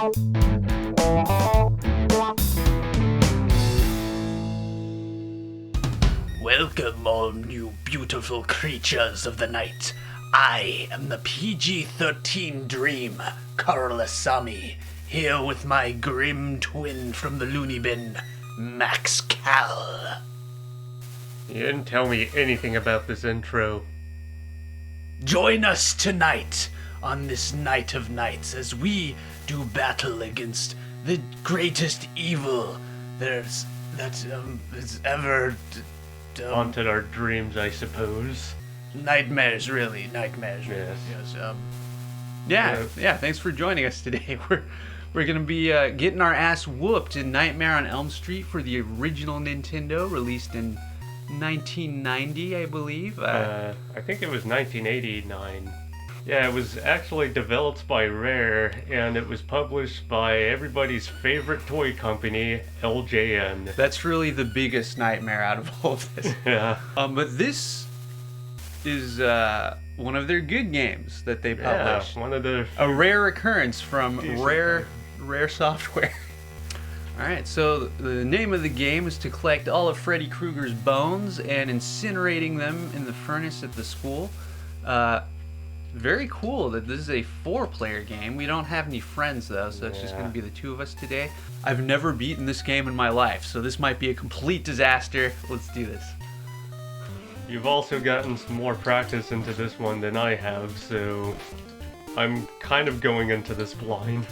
Welcome, all you beautiful creatures of the night. I am the PG-13 Dream, Carl Asami, here with my grim twin from the loony bin, Max Cal. You didn't tell me anything about this intro. Join us tonight on this night of nights as we do battle against the greatest evil that's ever Haunted our dreams, I suppose. Nightmares, really. Nightmares. Yes. Yeah, thanks for joining us today. We're going to be getting our ass whooped in Nightmare on Elm Street for the original Nintendo, released in 1990, I believe. I think it was 1989. Yeah, it was actually developed by Rare, and it was published by everybody's favorite toy company, LJN. That's really the biggest nightmare out of all of this. Yeah. But this is one of their good games that they published. Yeah, one of the... A rare occurrence from Decent. Rare Software. Alright, so the name of the game is to collect all of Freddy Krueger's bones and incinerating them in the furnace at the school. Very cool that this is a 4-player game. We don't have any friends though, so it's just going to be the two of us today. I've never beaten this game in my life, so this might be a complete disaster. Let's do this. You've also gotten some more practice into this one than I have, so I'm kind of going into this blind.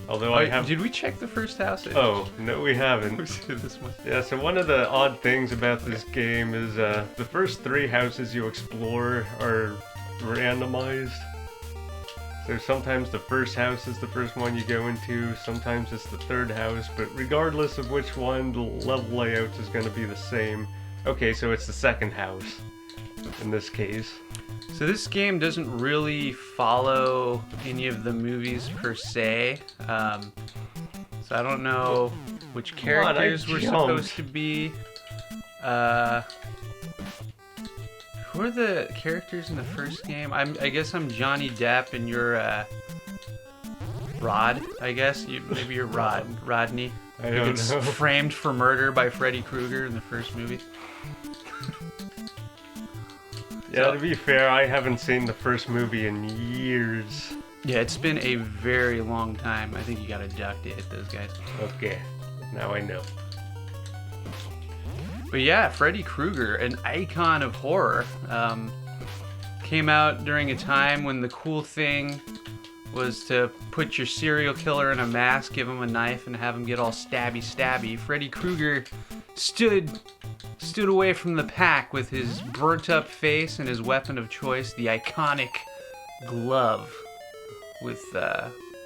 Although I have... Did we check the first house? Oh, no we haven't. This one. Yeah, so one of the odd things about this game is the first 3 houses you explore are randomized. So sometimes the first house is the first one you go into, sometimes it's the 3rd house, but regardless of which one, the level layout is going to be the same. Okay, so it's the 2nd house in this case. So this game doesn't really follow any of the movies per se, so I don't know which characters we're supposed to be. Who are the characters in the first game? I guess I'm Johnny Depp and you're Rod, I guess. Maybe you're Rodney. I don't know. Framed for murder by Freddy Krueger in the first movie. Yeah, to be fair, I haven't seen the first movie in years. Yeah, it's been a very long time. I think you gotta duck to hit those guys. Okay, now I know. But yeah, Freddy Krueger, an icon of horror, came out during a time when the cool thing was to put your serial killer in a mask, give him a knife, and have him get all stabby. Freddy Krueger stood away from the pack with his burnt up face and his weapon of choice, the iconic glove with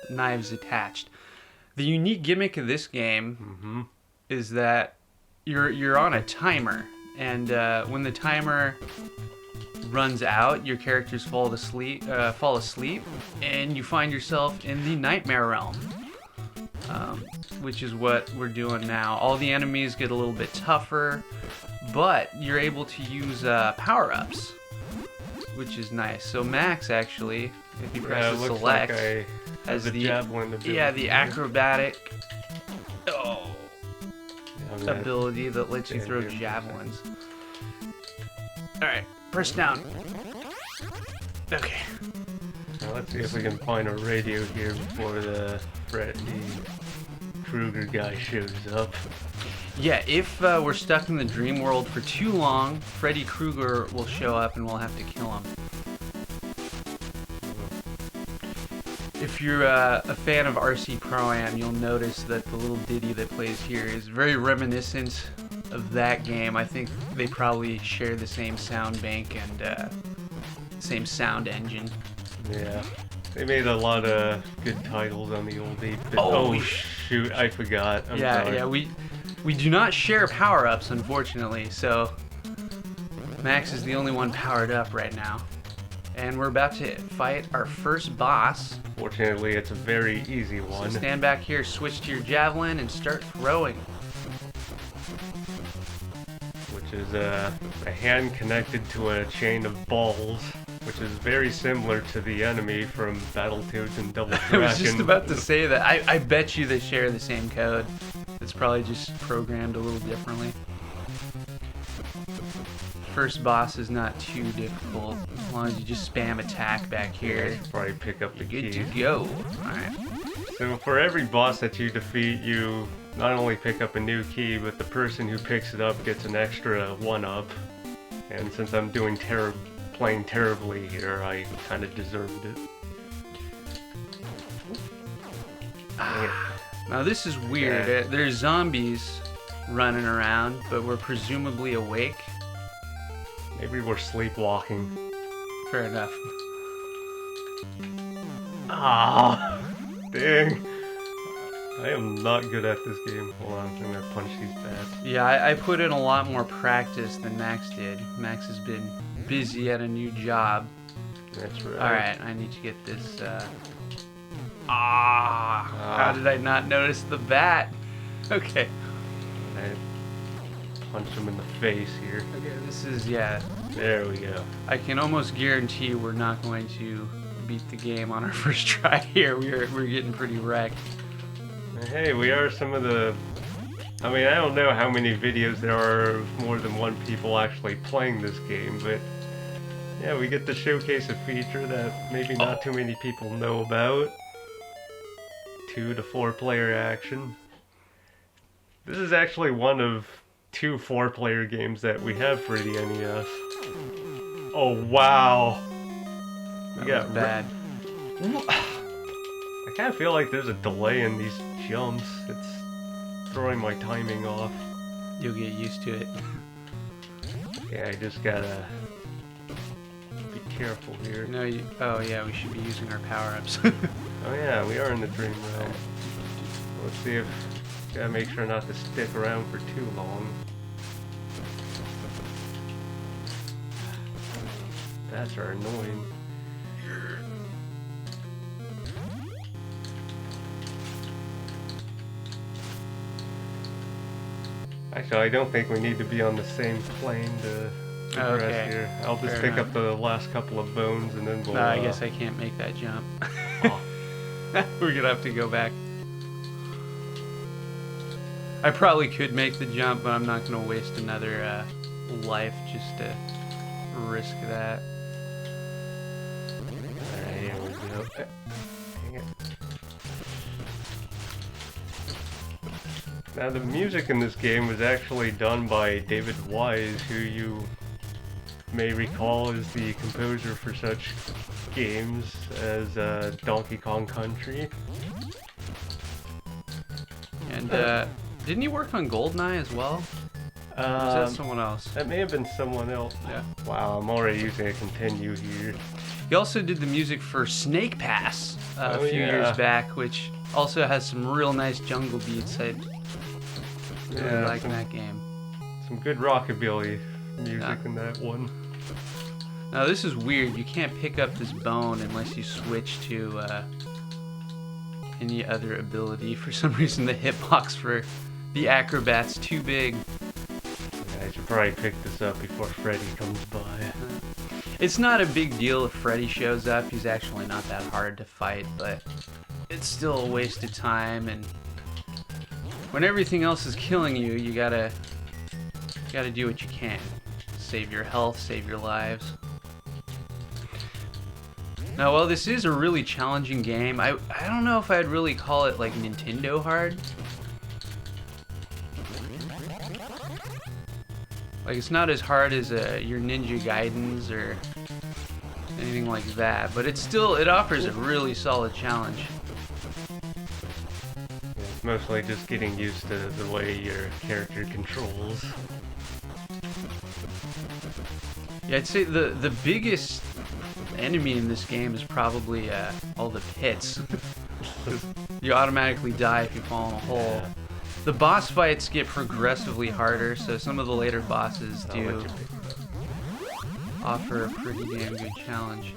knives attached. The unique gimmick of this game is that you're on a timer, and when the timer runs out, your characters fall asleep, and you find yourself in the nightmare realm, which is what we're doing now. All the enemies get a little bit tougher, but you're able to use power-ups, which is nice. So Max, actually, if you press select, like has the javelin ability. Yeah, the acrobatic ability that lets you throw javelins. Alright, press down. Okay. Now let's see if we can find a radio here before the Freddy Krueger guy shows up. Yeah, if we're stuck in the dream world for too long, Freddy Krueger will show up and we'll have to kill him. If you're a fan of RC Pro-Am, you'll notice that the little ditty that plays here is very reminiscent of that game. I think they probably share the same sound bank and same sound engine. Yeah. They made a lot of good titles on the old 8-bit. Oh, shoot, I forgot. I'm sorry. Yeah, we do not share power-ups, unfortunately, so Max is the only one powered up right now. And we're about to fight our first boss. Fortunately, it's a very easy one. So stand back here, switch to your javelin, and start throwing. Which is a hand connected to a chain of balls. which is very similar to the enemy from Battletoads and Double I Dragon. was just about to say that. I bet you they share the same code. It's probably just programmed a little differently. First boss is not too difficult as long as you just spam attack back Yeah, here. you should probably pick up the Good to key. go. Alright. So for every boss that you defeat, you not only pick up a new key, but the person who picks it up gets an extra 1-up. And since I'm playing terribly here, I kind of deserved it. Now this is weird. Yeah. There's zombies running around, but we're presumably awake. Maybe we're sleepwalking. Fair enough. Ah, dang. I am not good at this game. Hold on, I'm gonna punch these bats. Yeah, I put in a lot more practice than Max did. Max has been busy at a new job. That's right. Alright, I need to get this, how did I not notice the bat? Okay. I punch him in the face here. Okay, this is, yeah. There we go. I can almost guarantee we're not going to beat the game on our first try here. We're getting pretty wrecked. Hey, we are some of the... I mean, I don't know how many videos there are of more than one people actually playing this game, but yeah, we get to showcase a feature that maybe not too many people know about. 2 to 4 player action. This is actually one of 2 4-player games that we have for the NES. Oh wow! That was bad. I kind of feel like there's a delay in these jumps. It's throwing my timing off. You'll get used to it. Yeah, I just gotta be careful here. You know, oh yeah, we should be using our power-ups. Oh yeah, we are in the dream realm. Let's see if... Gotta make sure not to stick around for too long. Bats are annoying. Actually, I don't think we need to be on the same plane to progress Okay. here. I'll just Fair pick enough. up the last couple of bones and then we'll... No, I guess I can't make that jump. Oh. We're gonna have to go back. I probably could make the jump, but I'm not gonna waste another life just to risk that. Alright, here we go. Dang it. Now the music in this game was actually done by David Wise, who you may recall is the composer for such games as Donkey Kong Country. And didn't he work on GoldenEye as well? Or was that someone else? That may have been someone else. Yeah. Wow, I'm already using a continue here. He also did the music for Snake Pass a few years back, which also has some real nice jungle beats. I really like that game. Some good rockabilly music in that one. Now this is weird. You can't pick up this bone unless you switch to any other ability. For some reason, the hitbox for the acrobat's too big. Yeah, I should probably pick this up before Freddy comes by. It's not a big deal if Freddy shows up. He's actually not that hard to fight, but it's still a waste of time. And when everything else is killing you, you gotta do what you can. Save your health, save your lives. Now, while this is a really challenging game, I don't know if I'd really call it like Nintendo hard. Like, it's not as hard as your Ninja Gaidens or anything like that, but it offers a really solid challenge. Yeah, it's mostly just getting used to the way your character controls. Yeah, I'd say the biggest enemy in this game is probably all the pits. You automatically die if you fall in a hole. Yeah. The boss fights get progressively harder, so some of the later bosses do offer a pretty damn good challenge.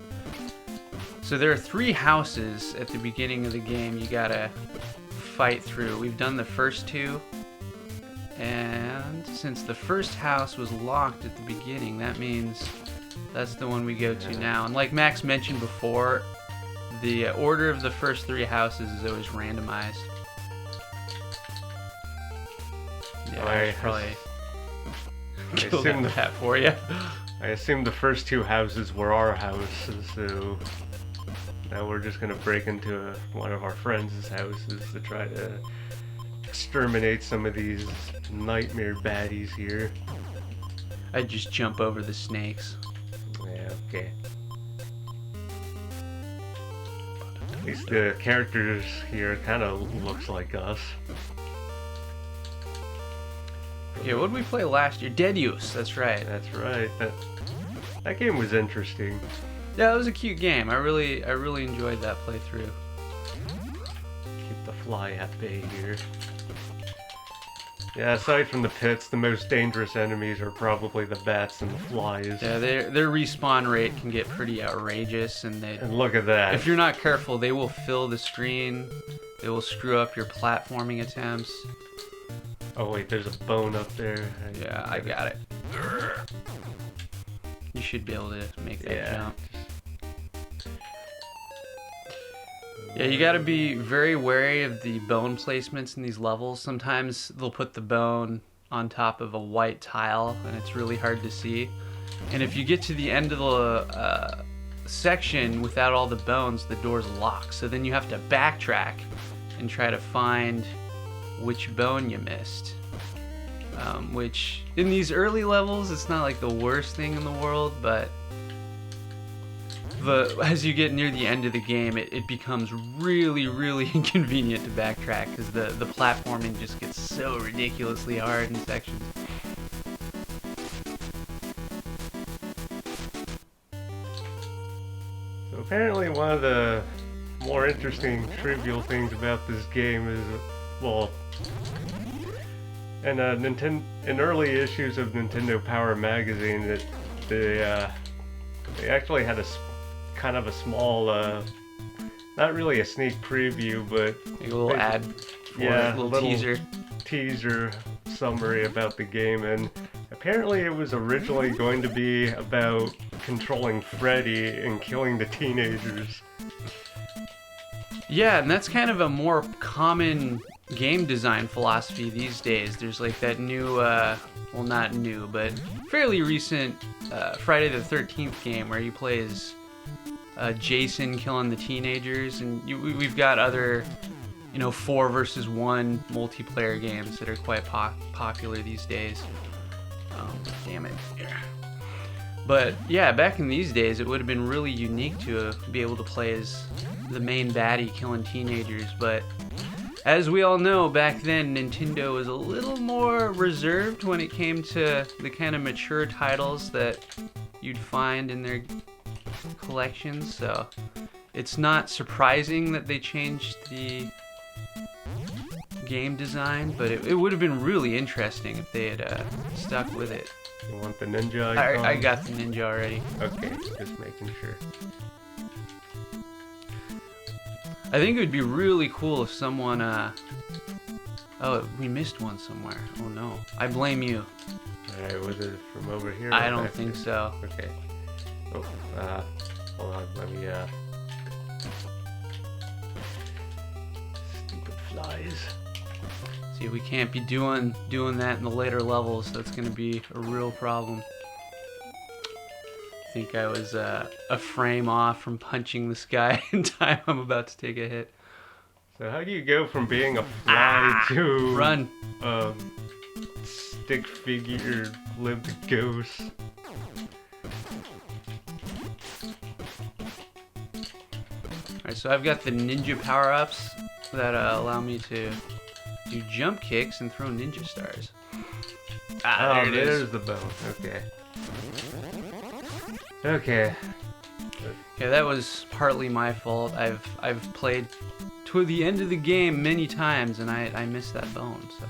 So there are 3 houses at the beginning of the game you gotta fight through. We've done the first 2, and since the first house was locked at the beginning, that means That's the one we go to now. And like Max mentioned before, the order of the first 3 houses is always randomized. Yeah, I probably kill that for you. I assume the first 2 houses were our houses, so now we're just gonna break into one of our friends' houses to try to exterminate some of these nightmare baddies here. I'd just jump over the snakes. Yeah, okay. At least the characters here kind of looks like us. Yeah, what did we play last year? Deadius, that's right. That's right. That game was interesting. Yeah, it was a cute game. I really enjoyed that playthrough. Keep the fly at bay here. Yeah, aside from the pits, the most dangerous enemies are probably the bats and the flies. Yeah, their respawn rate can get pretty outrageous, and look at that. If you're not careful, they will fill the screen. They will screw up your platforming attempts. Oh wait, there's a bone up there. Yeah, I got it. You should be able to make that jump. Yeah, you gotta be very wary of the bone placements in these levels. Sometimes they'll put the bone on top of a white tile, and it's really hard to see. And if you get to the end of the section without all the bones, the door's locked. So then you have to backtrack and try to find which bone you missed. Which, in these early levels, it's not like the worst thing in the world, but as you get near the end of the game, it becomes really, really inconvenient to backtrack because the platforming just gets so ridiculously hard in sections. So apparently one of the more interesting trivial things about this game is, well, in early issues of Nintendo Power magazine, that they actually had a kind of a small, not really a sneak preview, but a little ad, a little teaser summary about the game, and apparently it was originally going to be about controlling Freddy and killing the teenagers. Yeah, and that's kind of a more common game design philosophy these days. There's like that new, well, not new, but fairly recent Friday the 13th game where you play as Jason killing the teenagers, and we've got other, 4 versus 1 multiplayer games that are quite popular these days. Damn it. But yeah, back in these days, it would have been really unique to be able to play as the main baddie killing teenagers, but as we all know, back then, Nintendo was a little more reserved when it came to the kind of mature titles that you'd find in their collections, so it's not surprising that they changed the game design, but it would have been really interesting if they had stuck with it. You want the ninja icon? I got the ninja already. Okay, just making sure. I think it would be really cool if someone, oh, we missed one somewhere. Oh no. I blame you. Alright, was it from over here? I don't think so. Okay. Oh, hold on, let me, stupid flies. See, we can't be doing that in the later levels, so it's gonna be a real problem. I think I was a frame off from punching this guy in time I'm about to take a hit. So how do you go from being a fly to run? Stick figure lived ghost? Alright, so I've got the ninja power-ups that allow me to do jump kicks and throw ninja stars. Ah, there it is. There's the bone. Okay. Okay. Yeah, that was partly my fault. I've played to the end of the game many times, and I missed that bone, so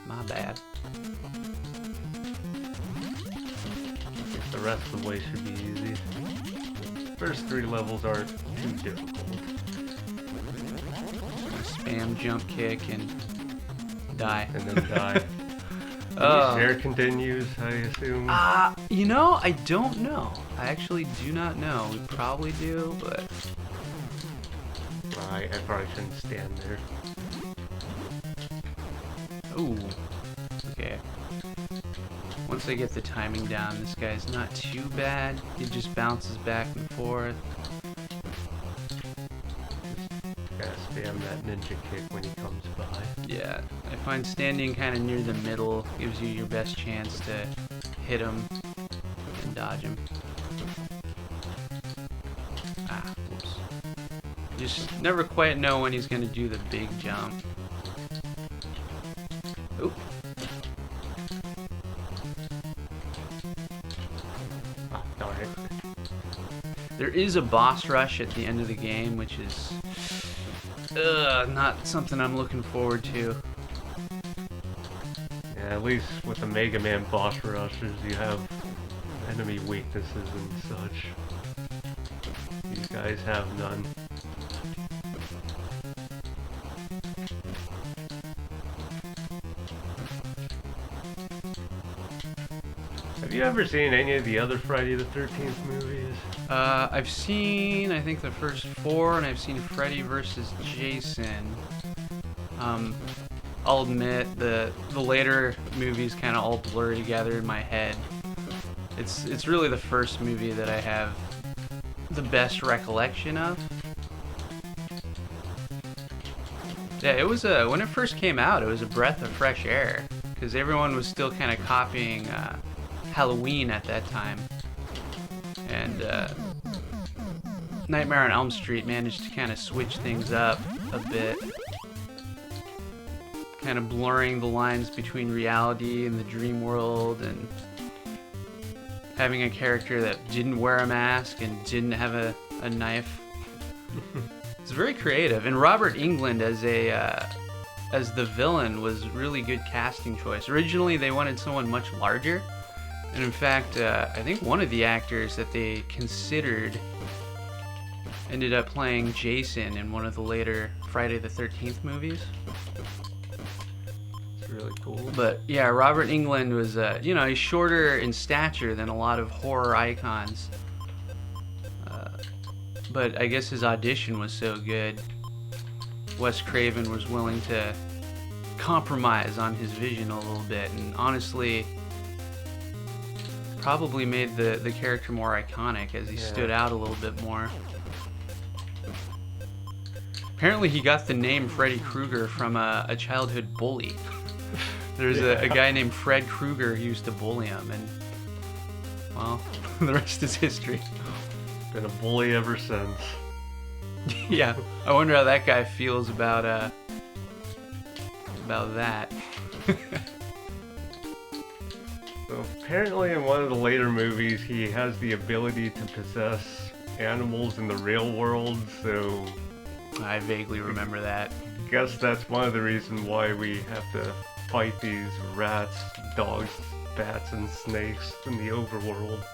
my bad. The rest of the way should be easy. First 3 levels aren't too difficult. Spam jump kick and die. And then die. Share continues, I assume. You know, I don't know. I actually do not know. We probably do, but... I probably shouldn't stand there. Ooh. Okay. Once I get the timing down, this guy's not too bad. He just bounces back and forth. Gotta spam that ninja kick when he comes by. Yeah, I find standing kind of near the middle gives you your best chance to hit him and dodge him. Ah, whoops. Just never quite know when he's gonna do the big jump. Oop. Ah, darn it. There is a boss rush at the end of the game, which is not something I'm looking forward to. Yeah, at least with the Mega Man boss rushes, you have enemy weaknesses and such. These guys have none. Have you ever seen any of the other Friday the 13th movies? I've seen, I think, the first 4, and I've seen Freddy vs. Jason. I'll admit, the later movies kind of all blur together in my head. It's really the first movie that I have the best recollection of. Yeah, it was when it first came out, it was a breath of fresh air, because everyone was still kind of copying Halloween at that time. And Nightmare on Elm Street managed to kind of switch things up a bit, kind of blurring the lines between reality and the dream world, and having a character that didn't wear a mask and didn't have a knife. It's very creative, and Robert Englund as the villain was really good casting choice. Originally, they wanted someone much larger. And in fact, I think one of the actors that they considered ended up playing Jason in one of the later Friday the 13th movies. It's really cool. But yeah, Robert Englund was, he's shorter in stature than a lot of horror icons. But I guess his audition was so good, Wes Craven was willing to compromise on his vision a little bit, and honestly probably made the character more iconic as he stood out a little bit more. Apparently he got the name Freddy Kruger from a childhood bully. There's a guy named Fred Kruger who used to bully him, and well, the rest is history. Been a bully ever since. Yeah, I wonder how that guy feels about that. So apparently in one of the later movies he has the ability to possess animals in the real world, so I vaguely remember that. I guess that's one of the reasons why we have to fight these rats, dogs, bats, and snakes in the overworld.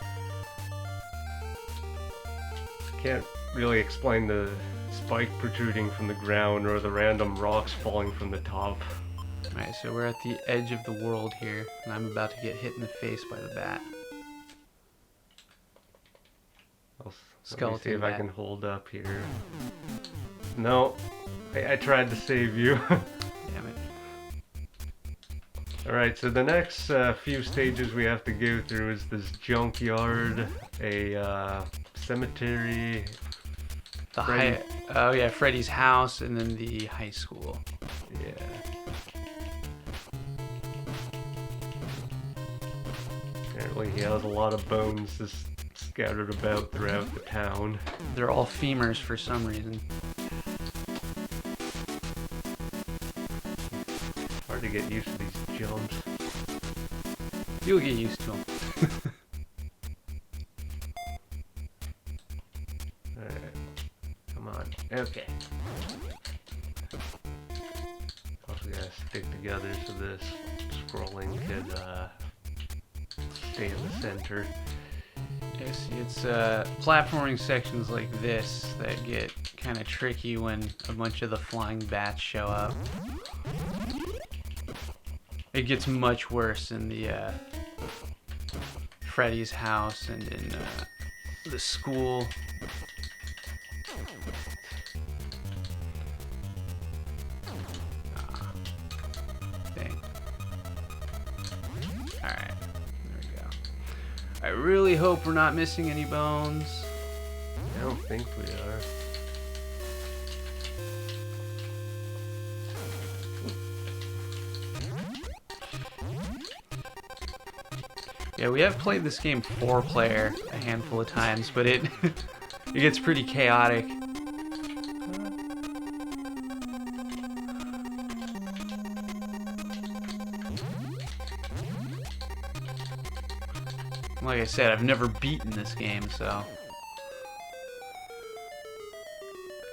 Can't really explain the spike protruding from the ground or the random rocks falling from the top. Alright, so we're at the edge of the world here, and I'm about to get hit in the face by the bat. Let me see if I can hold up here. No, I tried to save you. Damn it. Alright, so the next few stages we have to go through is this junkyard, a cemetery, Freddy's house, and then the high school. Yeah. Apparently he has a lot of bones just scattered about throughout the town. They're all femurs for some reason. Hard to get used to these jumps. You'll get used to them. Alright. Come on. Okay. Also gotta stick together so this scrolling could stay in the center. Yeah, see, it's platforming sections like this that get kind of tricky when a bunch of the flying bats show up. It gets much worse in the Freddy's house and in the school. Dang. Alright, there we go. I really hope we're not missing any bones. I don't think we are. Yeah, we have played this game 4-player a handful of times, but it it gets pretty chaotic. Like I said, I've never beaten this game, so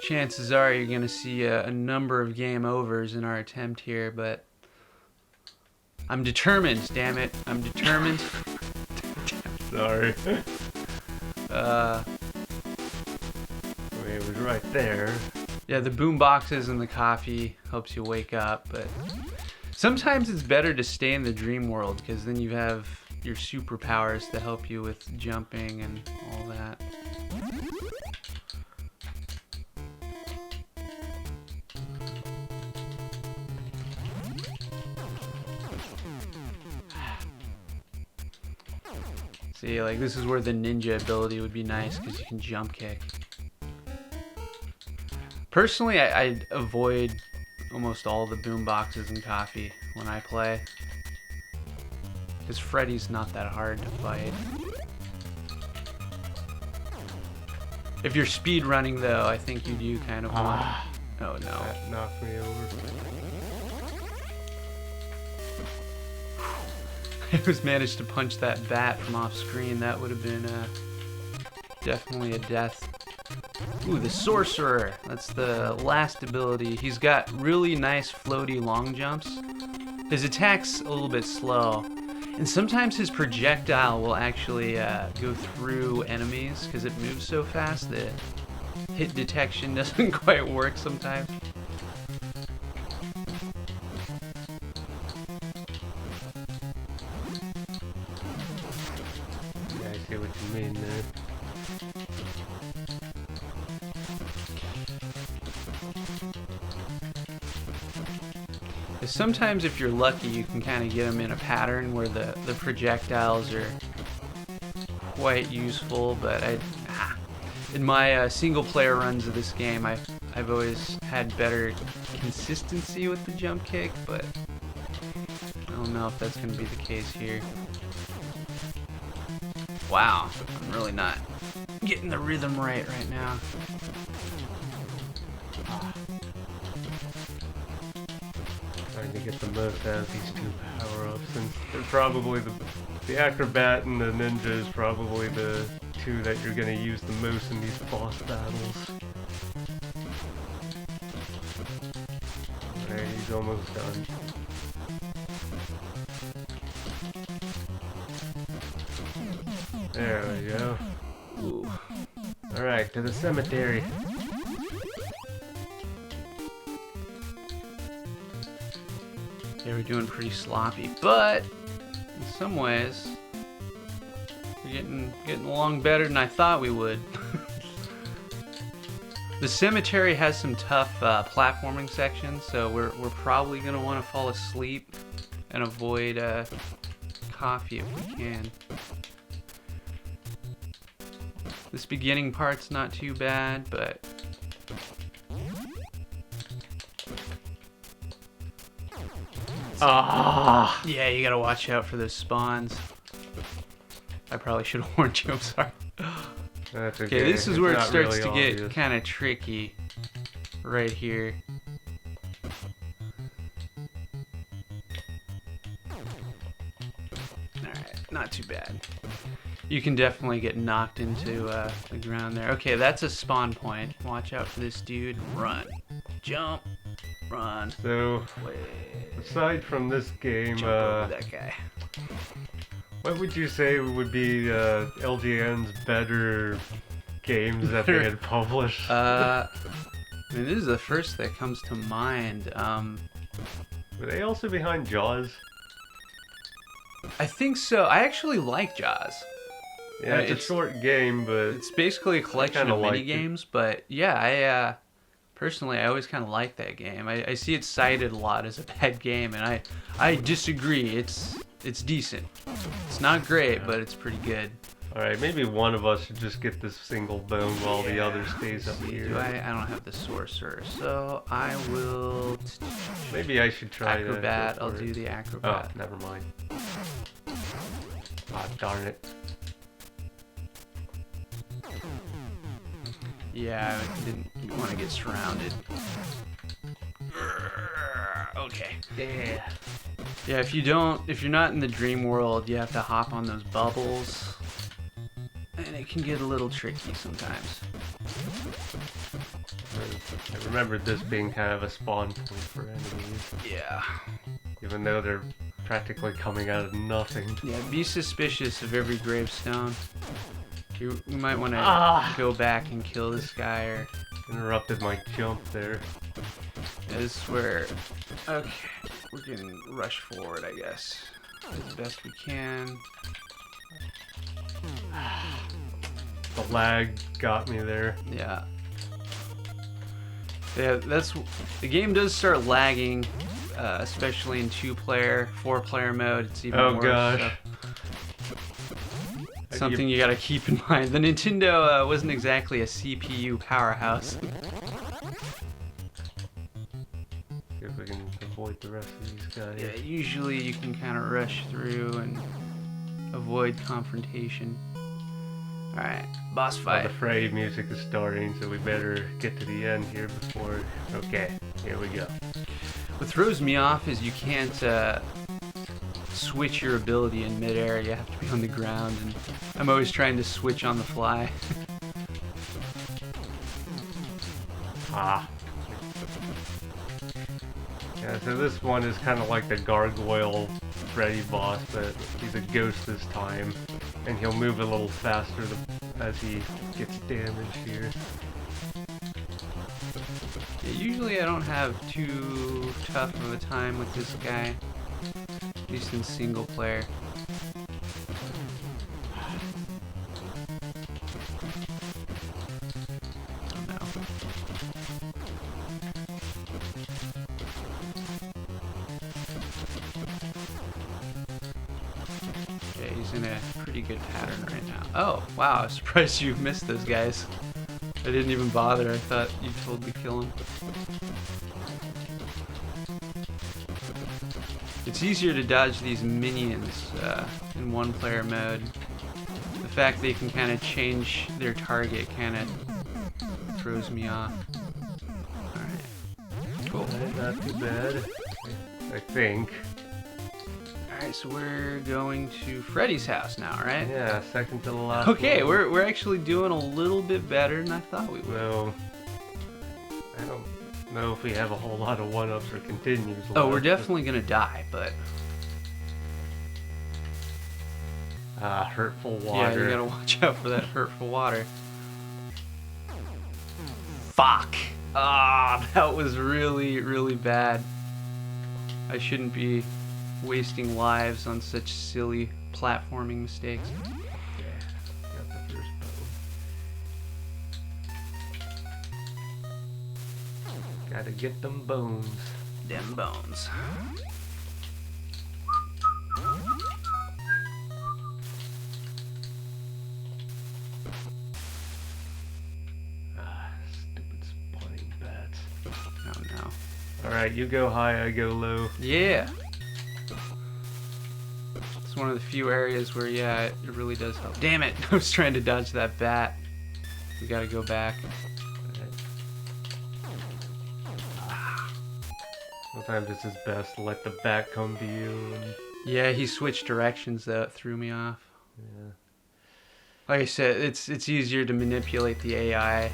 chances are you're gonna see a number of game overs in our attempt here, but I'm determined, damn it. I'm determined. Sorry. It was right there. Yeah, the boom boxes and the coffee helps you wake up, but sometimes it's better to stay in the dream world because then you have your superpowers to help you with jumping and all that. See, like this is where the ninja ability would be nice because you can jump kick. Personally, I avoid almost all the boom boxes and coffee when I play. Because Freddy's not that hard to fight. If you're speed running though, I think you do kind of want... Oh no. That knocked me over. I just managed to punch that bat from off screen. That would have been definitely a death. Ooh, the sorcerer. That's the last ability. He's got really nice floaty long jumps. His attack's a little bit slow. And sometimes his projectile will actually go through enemies because it moves so fast that hit detection doesn't quite work sometimes. Yeah, I see what you mean there. Sometimes if you're lucky you can kind of get them in a pattern where the projectiles are quite useful, but in my single player runs of this game I've always had better consistency with the jump kick, but I don't know if that's going to be the case here. Wow, I'm really not getting the rhythm right now. Trying to get the most out of these two power-ups, and they're probably the acrobat and the ninja is probably the two that you're gonna use the most in these boss battles. Alright, he's almost done. There we go. Ooh. Alright, to the cemetery. Yeah, we're doing pretty sloppy, but in some ways we're getting along better than I thought we would. The cemetery has some tough platforming sections, so we're probably gonna want to fall asleep and avoid coffee if we can. This beginning part's not too bad, but yeah, you gotta watch out for those spawns. I probably should have warned you, I'm sorry. That's Okay, this is where it starts really to get obvious. kind of tricky. Right here. Alright, not too bad. You can definitely get knocked into the ground there. Okay, that's a spawn point. Watch out for this dude. Run. Jump. Run. So, Wait. aside from this game, Jump over that guy. what would you say would be LGN's better games that they had published? I mean, this is the first that comes to mind. Were they also behind Jaws? I think so. I actually like Jaws. Yeah, it's a short game, but it's basically a collection of mini liked it. games. But yeah, I personally I always kind of like that game. I see it cited a lot as a bad game, and I disagree. It's decent. It's not great, but it's pretty good. Alright, maybe one of us should just get this single bone while the other stays up See, here. do I don't have the sorcerer, so I will. Maybe I should try acrobat. I'll do the Oh, acrobat. never mind. Ah, darn it. Yeah, I didn't want to get surrounded. Okay. Yeah. Yeah, if you're not in the dream world, you have to hop on those bubbles. And it can get a little tricky sometimes. I remember this being kind of a spawn point for enemies, Yeah. even though they're practically coming out of nothing. Yeah, be suspicious of every gravestone. You might want to go back and kill this guy, or Interrupted my jump there. is where. Okay, we can rush forward, I guess, as best we can. The lag got me there. Yeah. Yeah, the game does start lagging, especially in 2-player, 4-player mode. It's even worse. Gosh. So. Something you gotta keep in mind. The Nintendo wasn't exactly a CPU powerhouse. See if we can avoid the rest of these guys. Yeah, usually you can kind of rush through and avoid confrontation. Alright, boss Well, fight. the Freddy music is starting, so we better get to the end here before... Okay, here we go. What throws me off is you can't switch your ability in midair. You have to be on the ground, and I'm always trying to switch on the fly. Ah. Yeah, so this one is kind of like the gargoyle Freddy boss, but he's a ghost this time, and he'll move a little faster as he gets damaged here. Yeah, usually I don't have too tough of a time with this guy, at least in single player. Oh no. Okay, he's in a pretty good pattern right now. Oh, wow, I'm surprised you missed those guys. I didn't even bother, I thought you'd totally kill him. It's easier to dodge these minions in 1-player mode. The fact they can kind of change their target kind of throws me off. Alright, cool. Not too bad, I think. Alright, so we're going to Freddy's house now, right? Yeah, second to the last Okay, one. we're actually doing a little bit better than I thought we would. So, I don't know if we have a whole lot of one-ups or continues left. Oh, we're definitely gonna die, but hurtful yeah, water. you gotta watch out for that hurtful water. Fuck! Ah, that was really, really bad. I shouldn't be wasting lives on such silly platforming mistakes. Yeah, got the first bone. Gotta get them bones. Them bones. Stupid spawning bats. Oh no. Alright, you go high, I go low. Yeah. It's one of the few areas where, yeah, it really does help. Damn it! I was trying to dodge that bat. We gotta go back. Sometimes it's just best to let the bat come to you. And, Yeah, he switched directions that threw me off. yeah, Like I said, it's easier to manipulate the AI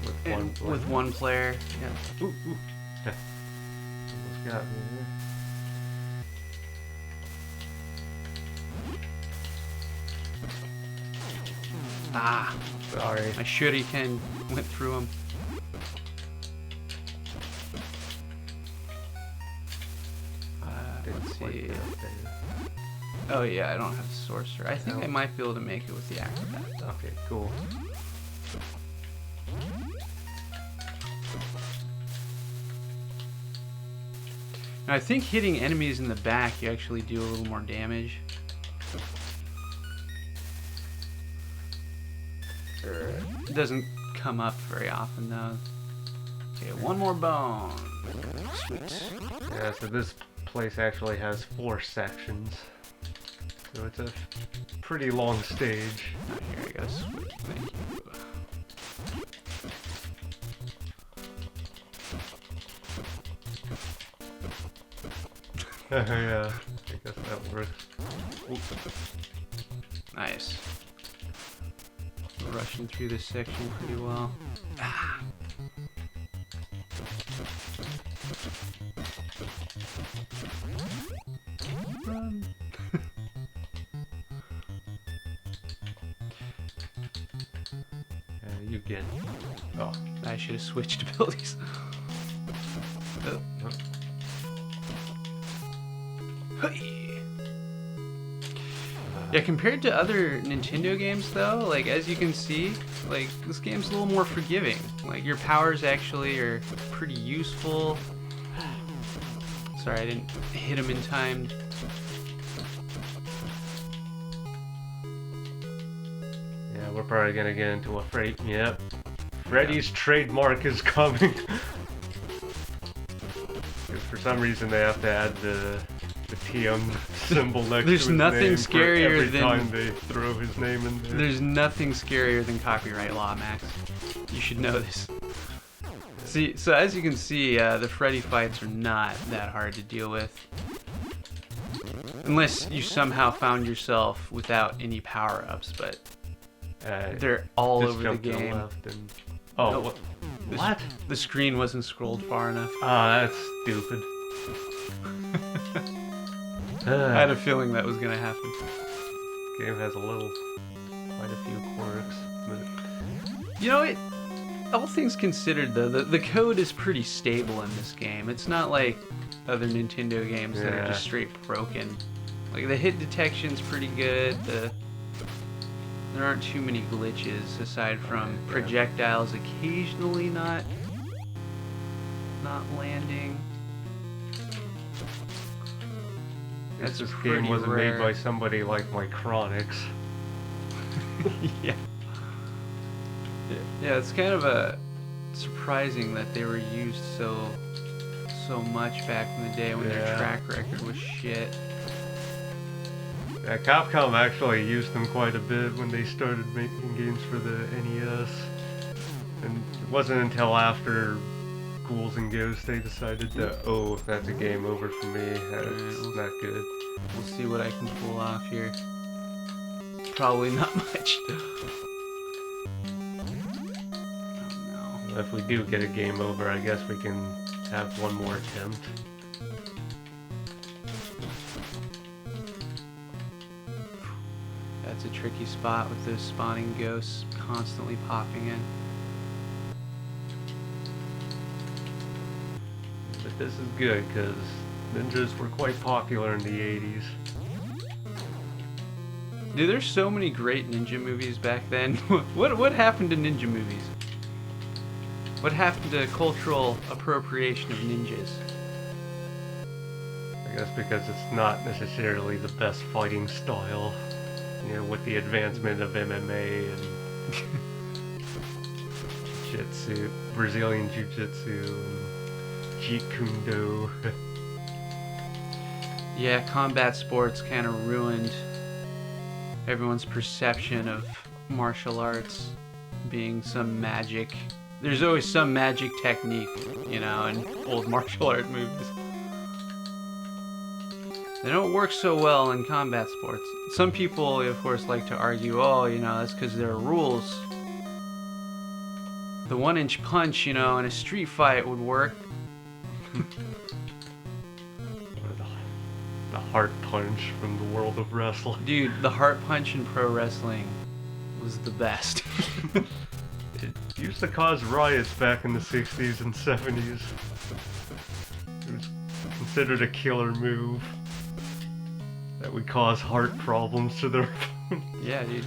with one player. with 1 player. Yeah. Ooh, ooh. Almost got me there. Ah, Sorry. my shuriken went through him. Didn't Let's quite see. get up there. Oh yeah, I don't have the sorcerer. I think No. I might be able to make it with the acrobat. Okay, cool. Now, I think hitting enemies in the back, you actually do a little more damage. It doesn't come up very often though. Okay, one more bone. Sweet. Yeah, so this place actually has 4 sections. So it's a pretty long stage. Oh, here I go. Sweet. Thank you. Yeah, I guess that works. Nice. We're rushing through this section pretty well. Ah. Run. You get. Oh, I should have switched abilities. Oh. Hey. Yeah, compared to other Nintendo games though, like as you can see, like this game's a little more forgiving. Like your powers actually are pretty useful. Sorry, I didn't hit him in time. Yeah, we're probably gonna get into a Freddy. Yep. Freddy's trademark is coming. 'Cause for some reason they have to add the TM symbol next There's to his nothing name scarier for every than- time they throw his name in there. There's nothing scarier than copyright law, Max. You should know this. See, so as you can see, the Freddy fights are not that hard to deal with. Unless you somehow found yourself without any power-ups, but they're all just over the jump to game. left and... Oh, Nope. what? The screen wasn't scrolled far enough. Ah, that's stupid. I had a feeling that was gonna happen. Game has quite a few quirks, but You know, all things considered though, the code is pretty stable in this game. It's not like other Nintendo games that are Yeah. just straight broken. Like the hit detection's pretty good. There aren't too many glitches aside from projectiles occasionally not landing. That's this pretty game wasn't rare. made by somebody like Micronics. Yeah. Yeah, it's kind of surprising that they were used so much back in the day when their Yeah. track record was shit. Yeah, Capcom actually used them quite a bit when they started making games for the NES. And it wasn't until after Ghouls and Ghosts they decided that, oh, that's a game over for me. That's not good. We'll see what I can pull off here. Probably not much. Oh no. If we do get a game over, I guess we can have one more attempt. That's a tricky spot with those spawning ghosts constantly popping in. But this is good, because ninjas were quite popular in the 80s. Dude, there's so many great ninja movies back then. What happened to ninja movies? What happened to cultural appropriation of ninjas? I guess because it's not necessarily the best fighting style. You know, with the advancement of MMA and Jiu-Jitsu, Brazilian Jiu-Jitsu, and Jeet Kune Do. Yeah, combat sports kind of ruined everyone's perception of martial arts being some magic. There's always some magic technique, you know, in old martial art movies. They don't work so well in combat sports. Some people, of course, like to argue, oh, you know, that's because there are rules. The 1-inch punch, you know, in a street fight would work. Or the heart punch from the world of wrestling. Dude, the heart punch in pro wrestling was the best. It used to cause riots back in the 60s and 70s. It was considered a killer move. that would cause heart problems to their Yeah, dude.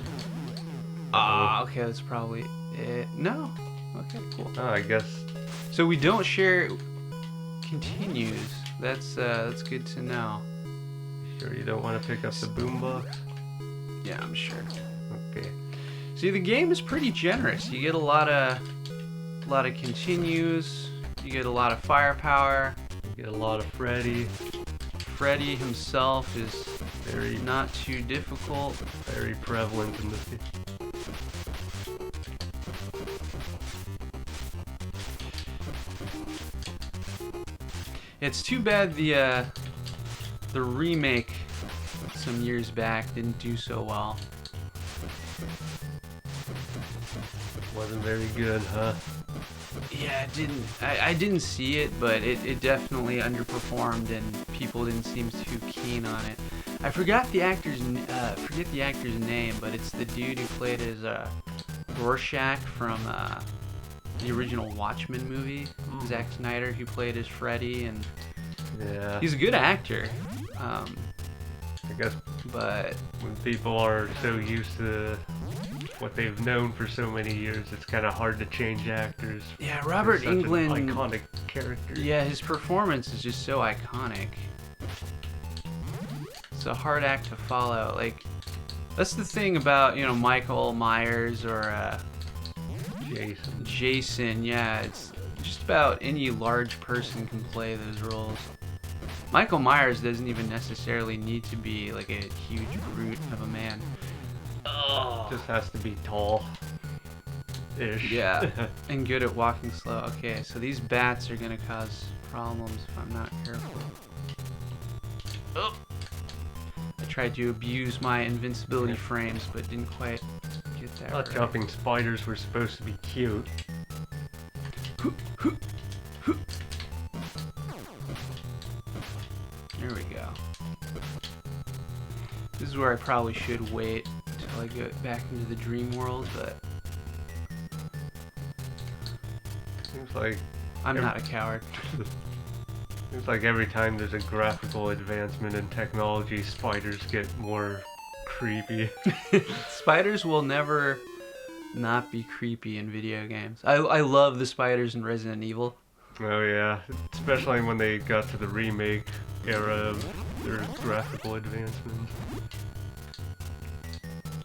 Ah, okay, that's probably it. No. Okay, cool. Oh, I guess. So we don't share continues. That's good to know. Sure you don't want to pick up the boombox? Yeah, I'm sure. Okay. See, the game is pretty generous. You get a lot of continues. You get a lot of firepower. You get a lot of Freddy. Freddy himself is Very not too difficult. Very prevalent in the It's too bad the remake some years back didn't do so well. Wasn't very good, huh? Yeah, it didn't. I didn't see it, but it definitely underperformed, and people didn't seem too keen on it. I forgot the actor's name, but it's the dude who played as Rorschach from the original Watchmen movie. Zack Snyder, who played as Freddy, and Yeah. he's a good actor. I guess But when people are so used to what they've known for so many years, it's kind of hard to change actors. yeah, for Robert such an Englund. iconic character. Yeah, his performance is just so iconic. It's a hard act to follow. Like, that's the thing about, Michael Myers or Jason. Jason. Yeah, it's just about any large person can play those roles. Michael Myers doesn't even necessarily need to be like a huge brute of a man. Oh. Just has to be tall. Ish. Yeah, and good at walking slow. Okay, so these bats are gonna cause problems if I'm not careful. Oh! I tried to abuse my invincibility frames, but didn't quite get that I thought right. jumping spiders were supposed to be cute. There we go. This is where I probably should wait until I get back into the dream world, but Seems like I'm not a coward. Seems like every time there's a graphical advancement in technology, spiders get more creepy. Spiders will never not be creepy in video games. I love the spiders in Resident Evil. Oh yeah, especially when they got to the remake era of their graphical advancements.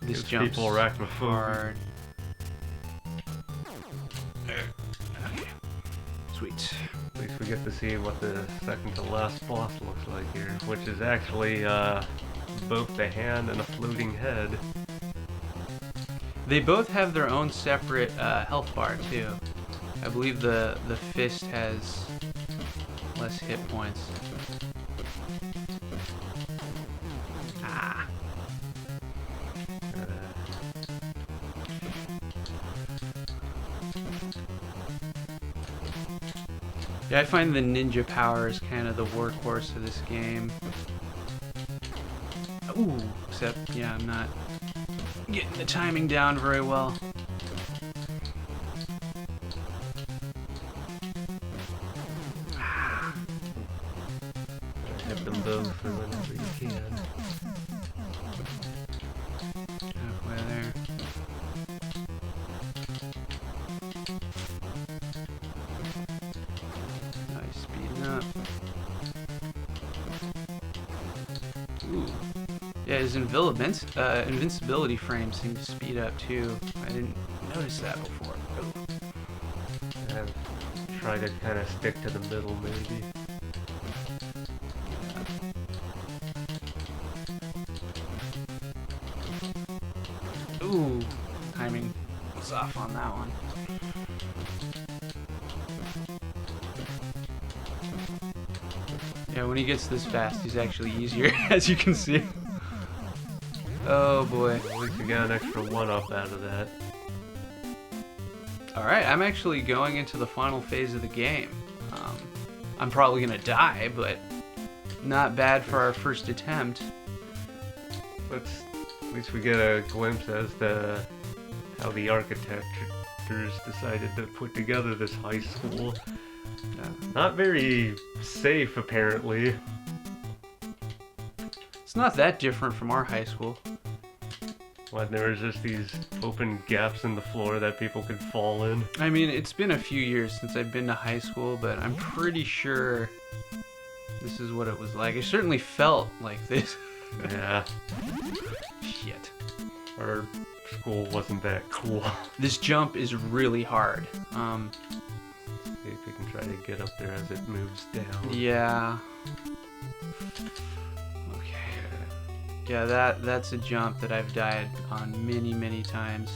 This Gives jumps people arachnophobia. hard. Okay. Sweet. At least we get to see what the second to last boss looks like here, which is actually both the hand and a floating head. They both have their own separate health bar too. I believe the fist has less hit points. Ah. Yeah, I find the ninja power is kind of the workhorse of this game. Ooh, except, yeah, I'm not getting the timing down very well. Hit them both for whenever you can. Halfway there. Nice, speeding up. Ooh. Yeah, his invincibility frame seemed to speed up too. I didn't notice that before. And try to kind of stick to the middle, maybe. Ooh, timing was off on that one. Yeah, when he gets this fast, he's actually easier, as you can see. Oh boy. At least we got an extra one-up out of that. Alright, I'm actually going into the final phase of the game. I'm probably gonna die, but not bad for our first attempt. At least we get a glimpse as to how the architectors decided to put together this high school. Not very safe, apparently. It's not that different from our high school. What, there was just these open gaps in the floor that people could fall in? I mean, it's been a few years since I've been to high school, but I'm pretty sure this is what it was like. It certainly felt like this. Yeah. Shit. Our school wasn't that cool. This jump is really hard. See if we can try to get up there as it moves down. Yeah. Okay. Yeah, that's a jump that I've died on many, many times.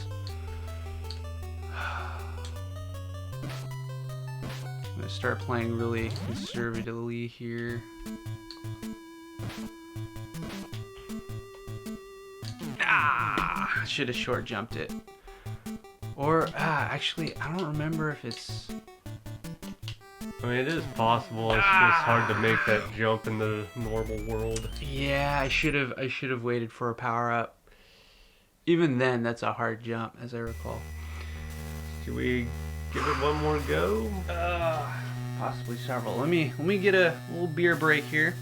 I'm gonna start playing really conservatively here. Ah! Should have short jumped it. Or, actually, I don't remember if it's... I mean, it is possible. It's just hard to make that jump in the normal world. Yeah, I should have waited for a power up. Even then, that's a hard jump, as I recall. Should we give it one more go? Possibly several. Let me get a little beer break here.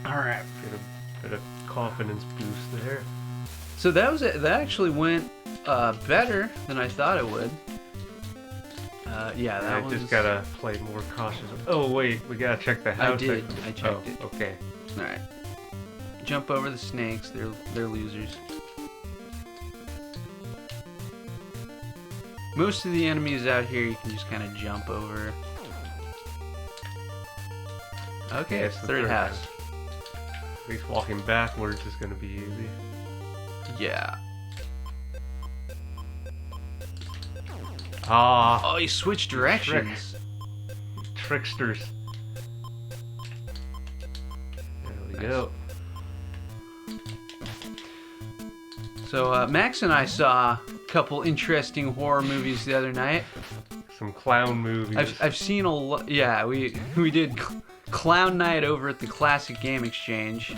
All right. Get a bit of confidence boost there. So that actually went better than I thought it would. Yeah, that I was... just gotta play more cautious. Oh wait, we gotta check the house. I did. I checked it. Okay. All right. Jump over the snakes. They're losers. Most of the enemies out here you can just kind of jump over. Okay, Yeah, it's it's the third third house. house. At least walking backwards is gonna be easy. Yeah. Ah, Oh, you switched directions. tricksters. There we Nice. go. So Max and I saw a couple interesting horror movies the other night. Some clown movies. I've seen a lot. Yeah, we did Clown Night over at the Classic Game Exchange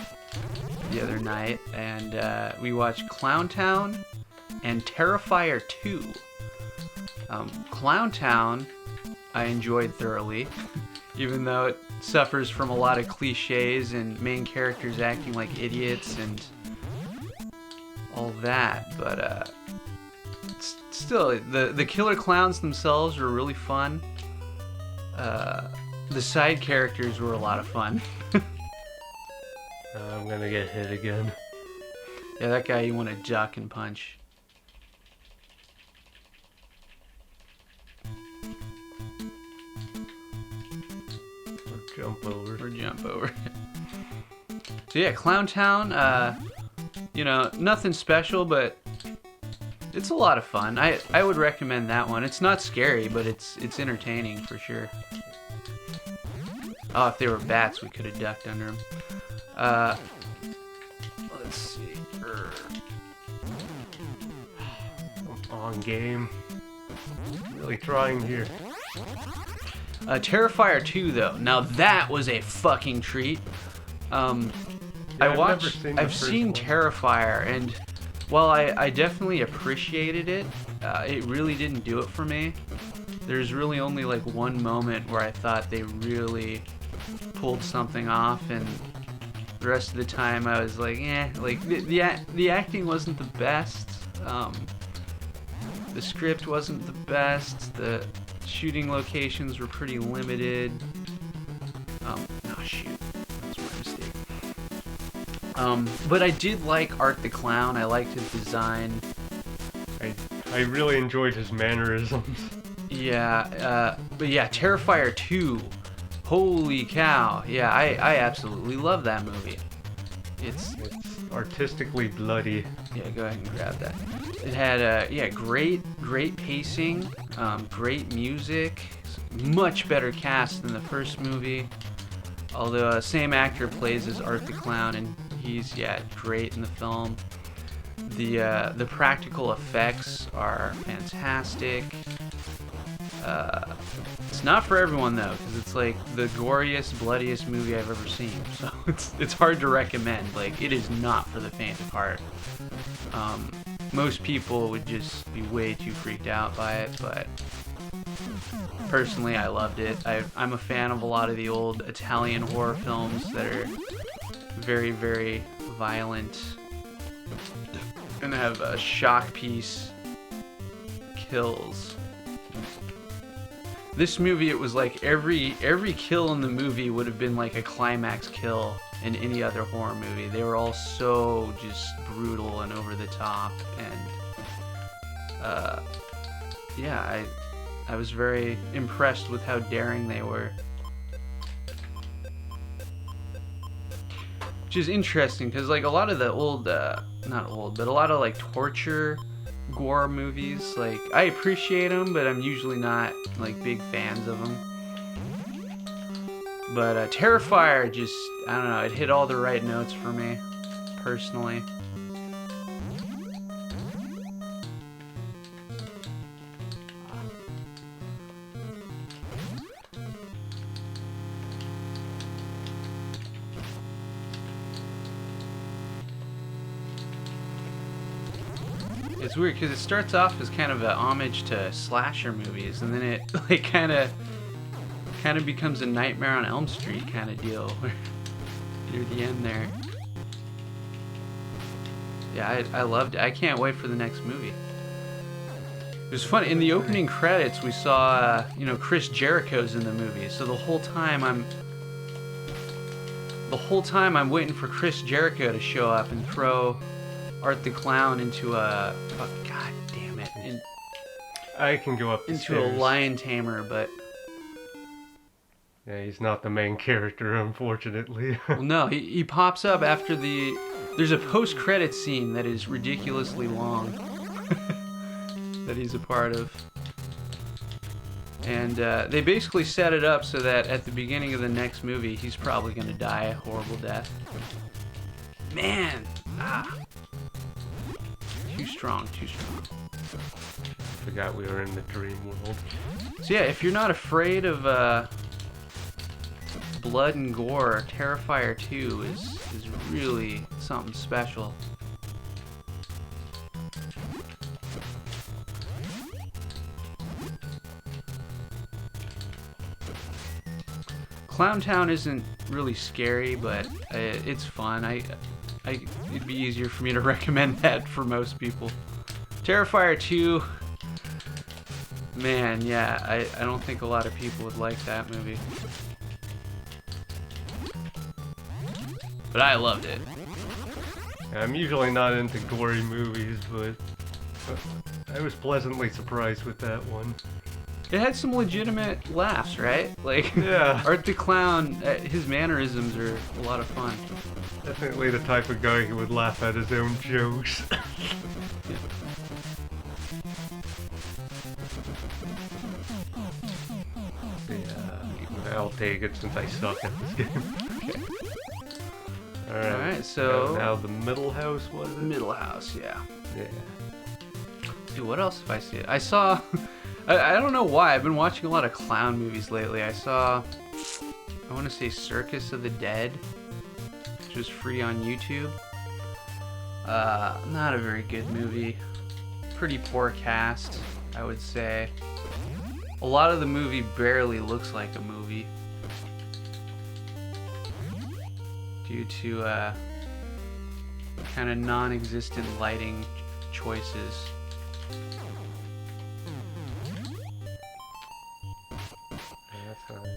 the other night, and we watched Clown Town and Terrifier 2. Clown Town I enjoyed thoroughly, even though it suffers from a lot of cliches and main characters acting like idiots and all that, but still, the killer clowns themselves were really fun. The side characters were a lot of fun. I'm gonna get hit again. Yeah, that guy you want to duck and punch. Or jump over. Or jump over. So yeah, Clown Town, you know, nothing special, but it's a lot of fun. I would recommend that one. It's not scary, but it's entertaining for sure. Oh, if they were bats, we could have ducked under them. Let's see. Come on, game. Really trying here. Terrifier 2, though. Now that was a fucking treat. I've seen Terrifier, and while I definitely appreciated it, it really didn't do it for me. There's really only like one moment where I thought they really pulled something off, and the rest of the time I was like, eh. Like the acting wasn't the best. The script wasn't the best. The shooting locations were pretty limited. No, shoot. That's my mistake. But I did like Art the Clown. I liked his design. I really enjoyed his mannerisms. Yeah, but yeah, Terrifier 2. Holy cow. Yeah, I absolutely love that movie. It's artistically bloody. Yeah, go ahead and grab that. It had yeah, great pacing, great music, much better cast than the first movie. Although same actor plays as Art the Clown, and he's great in the film. The practical effects are fantastic. It's not for everyone though, because it's like the goriest, bloodiest movie I've ever seen. So it's hard to recommend. Like, it is not for the faint of heart. Most people would just be way too freaked out by it, but personally, I loved it. I'm a fan of a lot of the old Italian horror films that are very, very violent and have a shock piece kills. This movie, it was like every kill in the movie would have been like a climax kill in any other horror movie. They were all so just brutal and over the top, and yeah, I was very impressed with how daring they were. Which is interesting because like a lot of the old, not old, but a lot of like torture gore movies, like I appreciate them, but I'm usually not like big fans of them. But Terrifier just, I don't know, it hit all the right notes for me, personally. It's weird because it starts off as kind of an homage to slasher movies, and then it like kind of becomes a Nightmare on Elm Street kind of deal near the end there. Yeah, I loved it. I can't wait for the next movie. It was fun. In the opening credits, we saw Chris Jericho's in the movie, so the whole time I'm waiting for Chris Jericho to show up and throw Art the Clown into a god damn it, I can go up the into stairs. a lion tamer, but Yeah, he's not the main character, unfortunately. well, no, he pops up after there's a post-credit scene that is ridiculously long that he's a part of, and they basically set it up so that at the beginning of the next movie he's probably gonna die a horrible death. Man, too strong. Forgot we were in the dream world. So yeah, if you're not afraid of blood and gore, Terrifier 2 is really something special. Clowntown isn't really scary, but it's fun. It'd be easier for me to recommend that for most people. Terrifier 2, man, yeah, I don't think a lot of people would like that movie. But I loved it. I'm usually not into gory movies, but I was pleasantly surprised with that one. It had some legitimate laughs, right? Like, Yeah. Art the Clown, his mannerisms are a lot of fun. Definitely the type of guy who would laugh at his own jokes. Yeah, I'll take it since I suck at this game. Okay. Alright, so now the middle house, was it? Middle House, yeah. Yeah. Dude, what else have I seen? I saw, I don't know why, I've been watching a lot of clown movies lately. I saw, I want to say Circus of the Dead, which was free on YouTube. Not a very good movie. Pretty poor cast, I would say. A lot of the movie barely looks like a movie, due to kind of non-existent lighting choices.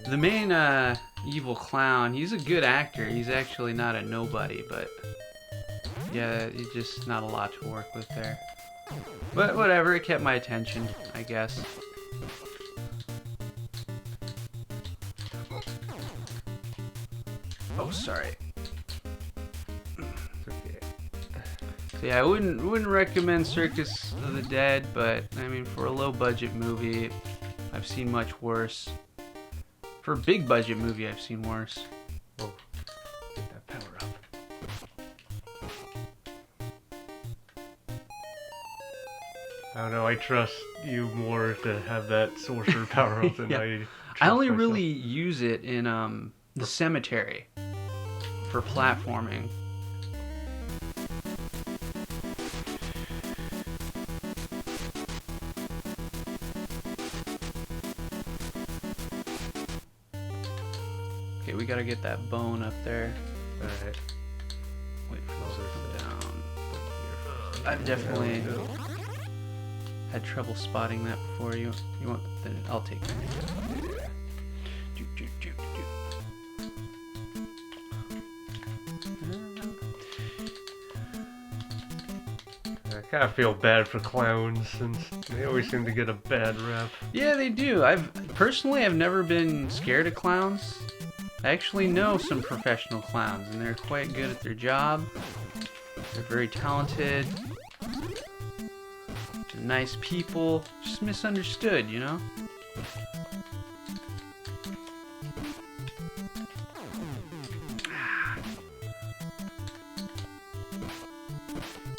The main evil clown, he's a good actor. He's actually not a nobody, but yeah, he's just not a lot to work with there. But whatever, it kept my attention, I guess. Oh, sorry. Okay. So yeah, I wouldn't recommend Circus of the Dead, but I mean, for a low budget movie, I've seen much worse. For a big budget movie, I've seen worse. Oh, get that power up. I don't know, I trust you more to have that sorcerer power up than Yeah. I trust I only myself. really use it in the cemetery for platforming. Okay, we gotta get that bone up there. Alright. Wait for those to come down. I've definitely had trouble spotting that before. You want? Then I'll take it. Do, do, do, do. I kind of feel bad for clowns since they always seem to get a bad rep. Yeah, they do. I've never been scared of clowns. I actually know some professional clowns, and they're quite good at their job. They're very talented. They're nice people. Just misunderstood, you know?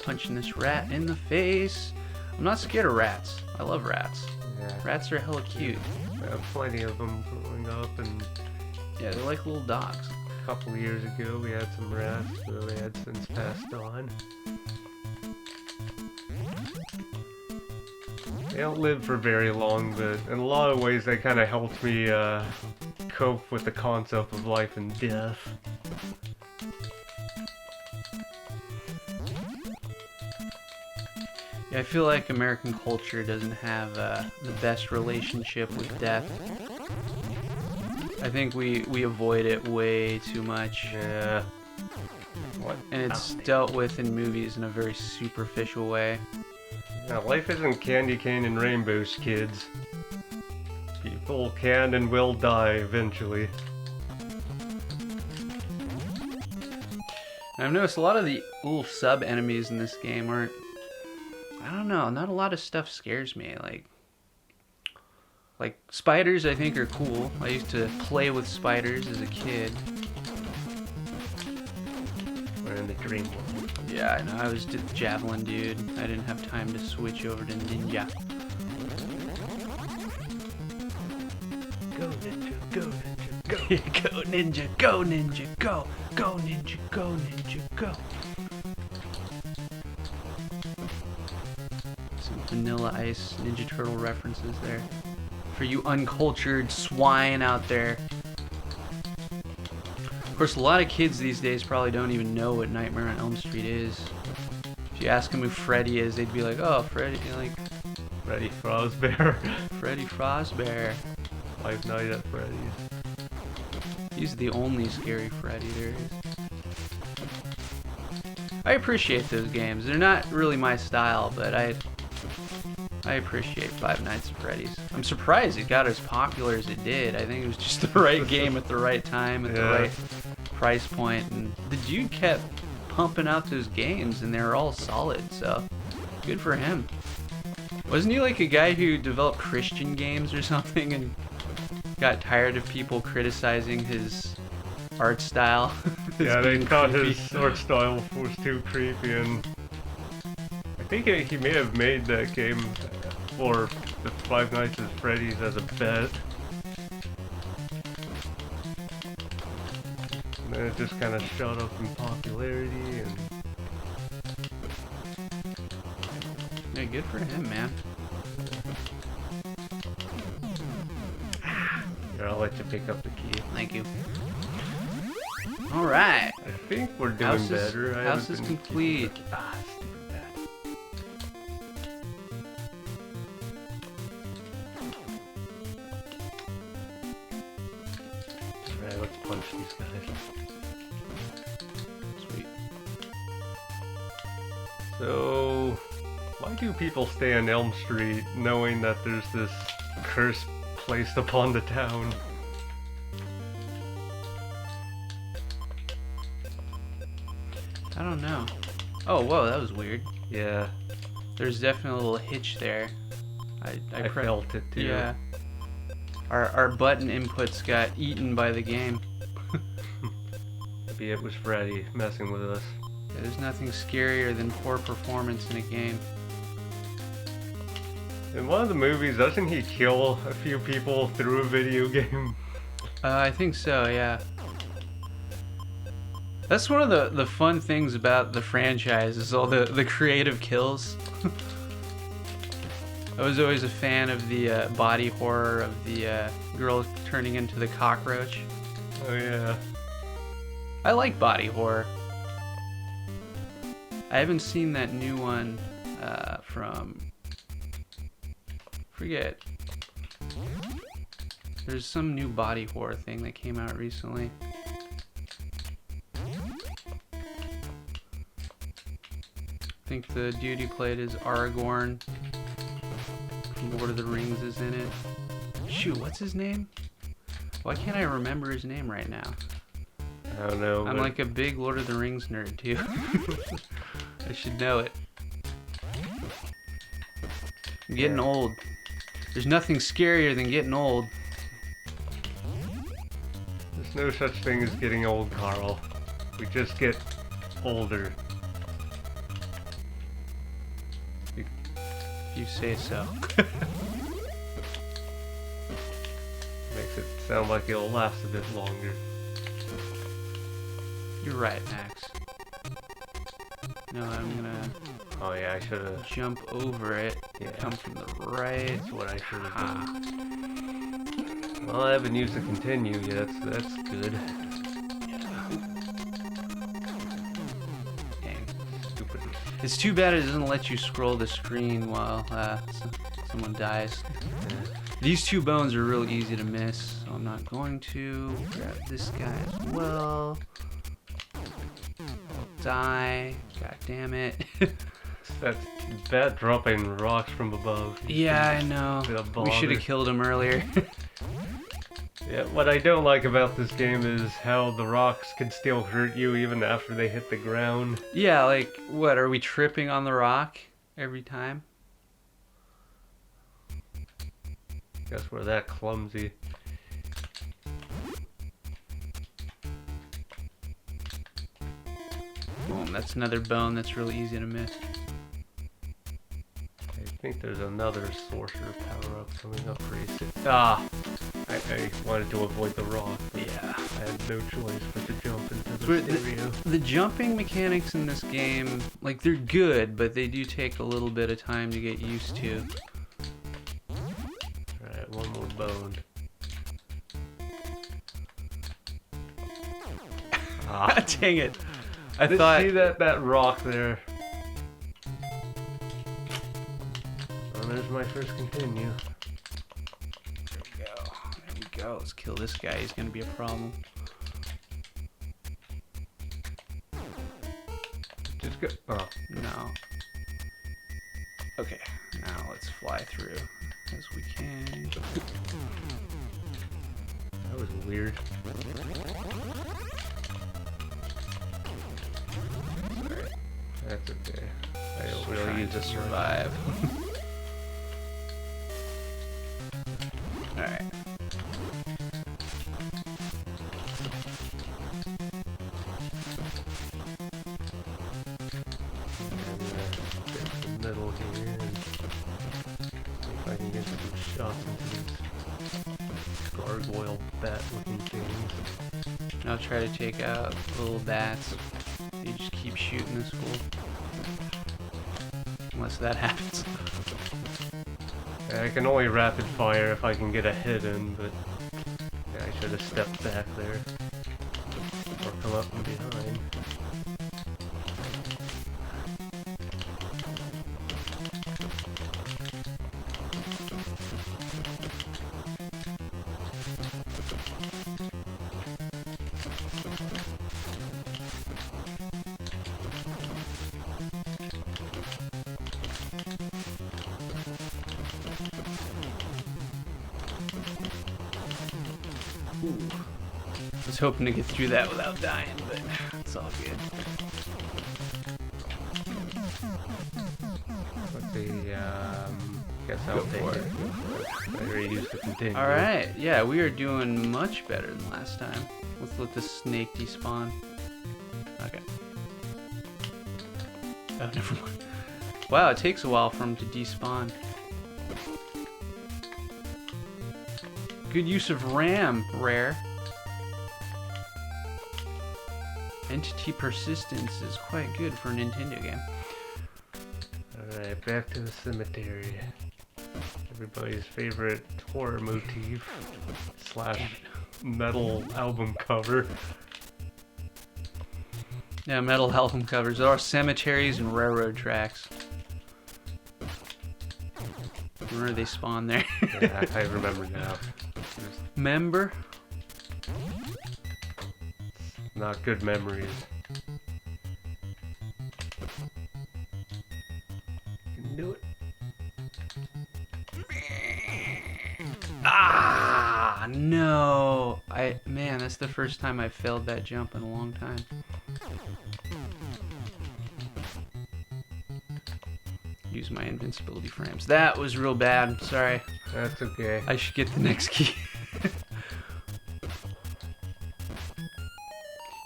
Punching this rat in the face. I'm not scared of rats. I love rats. Yeah. Rats are hella cute. I have plenty of them growing up, and Yeah, they're like little dogs. a couple of years ago we had some rats, so they had since passed on. They don't live for very long, but in a lot of ways they kind of helped me cope with the concept of life and death. Yeah, I feel like American culture doesn't have the best relationship with death. I think we avoid it way too much. Yeah. And it's dealt with in movies in a very superficial way. Now, life isn't candy cane and rainbows, kids. People can and will die eventually. And I've noticed a lot of the little sub-enemies in this game aren't... I don't know, not a lot of stuff scares me. Like spiders, I think, are cool. I used to play with spiders as a kid. We're in the dream world. Yeah, I know. I was just javelin dude. I didn't have time to switch over to ninja. Go ninja, go ninja, go! Go ninja, go ninja, go! Go ninja, go ninja, go! Some Vanilla Ice Ninja Turtle references there. For you uncultured swine out there. Of course, a lot of kids these days probably don't even know what Nightmare on Elm Street is. If you ask them who Freddy is, they'd be like, oh, Freddy, like... Freddy Fazbear. Freddy Fazbear. Five Nights at Freddy's. He's the only scary Freddy there is. I appreciate those games. They're not really my style, but I appreciate Five Nights at Freddy's. I'm surprised it got as popular as it did. I think it was just the right game at the right time, at the right price point, and the dude kept pumping out those games, and they were all solid, so good for him. Wasn't he like a guy who developed Christian games or something and got tired of people criticizing his art style? Yeah, they thought his art style was too creepy, and I think he may have made that game for the Five Nights at Freddy's as a bet. And then it just kind of shot up in popularity, and yeah, good for him, man. here, I'll let you pick up the key. Thank you. All right. I think we're doing better. I House haven't is been complete. keeping- Ah, stupid bat. Alright, let's punch these guys. Sweet. So, why do people stay on Elm Street knowing that there's this curse placed upon the town? I don't know. Oh, whoa, that was weird. Yeah, There's definitely a little hitch there. I felt it too. Yeah. Our button inputs got eaten by the game. Maybe it was Freddy messing with us. Yeah, there's nothing scarier than poor performance in a game. In one of the movies, doesn't he kill a few people through a video game? I think so, yeah. That's one of the fun things about the franchise is all the creative kills. I was always a fan of the body horror of the girl turning into the cockroach. Oh yeah. I like body horror. I haven't seen that new one from... forget. There's some new body horror thing that came out recently. I think the dude who played as Aragorn from Lord of the Rings is in it. Shoot, what's his name? Why can't I remember his name right now? I don't know. I'm like a big Lord of the Rings nerd too. I should know it. I'm getting old. There's nothing scarier than getting old. There's no such thing as getting old, Carl. We just get older. If you say so. Makes it sound like it'll last a bit longer. You're right, Max. No, I'm gonna Oh yeah, I should have. jump over it. Yeah. Come from the right. That's what I should have done. Well, I haven't used the continue yet, so that's good. Dang. Stupid. It's too bad it doesn't let you scroll the screen while someone dies. Yeah. These two bones are real easy to miss, so I'm not going to grab this guy as well. I'll die. God damn it. That's bad dropping rocks from above. Yeah, I know. Bit of We should bother. have killed him earlier. Yeah, what I don't like about this game is how the rocks can still hurt you even after they hit the ground. Yeah, like, what, are we tripping on the rock every time? Guess we're that clumsy. Boom, that's another bone that's really easy to miss. I think there's another sorcerer power-up coming up pretty soon. Ah! I wanted to avoid the rock, but Yeah. I had no choice but to jump into the But stereo. the jumping mechanics in this game, like, they're good, but they do take a little bit of time to get used to. Alright, one more bone. Ah. Dang it. I Did thought... see that rock there? Well, there's my first continue. There we go. There we go. Let's kill this guy. He's gonna be a problem. Just go. Oh, No. Okay. Now let's fly through as we can. that was weird. That's okay. I don't really Trying use to this survive. Alright. Get the middle here and see if I can get some shots into these gargoyle bat-looking things. I'll try to take out little bats. You just keep shooting this fool. Unless that happens. I can only rapid fire if I can get a hit in, but yeah, I should have stepped back there. Or come up from behind. Ooh. I was hoping to get through that without dying, but it's all good. Let's see, guess I'll Go take for it. I already used the continue. Alright, yeah, we are doing much better than last time. Let's let this snake despawn. Okay. Oh, never mind. Wow, it takes a while for him to despawn. Good use of RAM, Rare. Entity persistence is quite good for a Nintendo game. Alright, back to the cemetery. Everybody's favorite horror motif slash metal album cover. Yeah, metal album covers. There are cemeteries and railroad tracks. Remember they spawned there? Yeah, I remember now. Member? Not good memories. You can do it. Ah, no. Man, that's the first time I failed that jump in a long time. Use my invincibility frames. That was real bad. Sorry. That's okay. I should get the next key.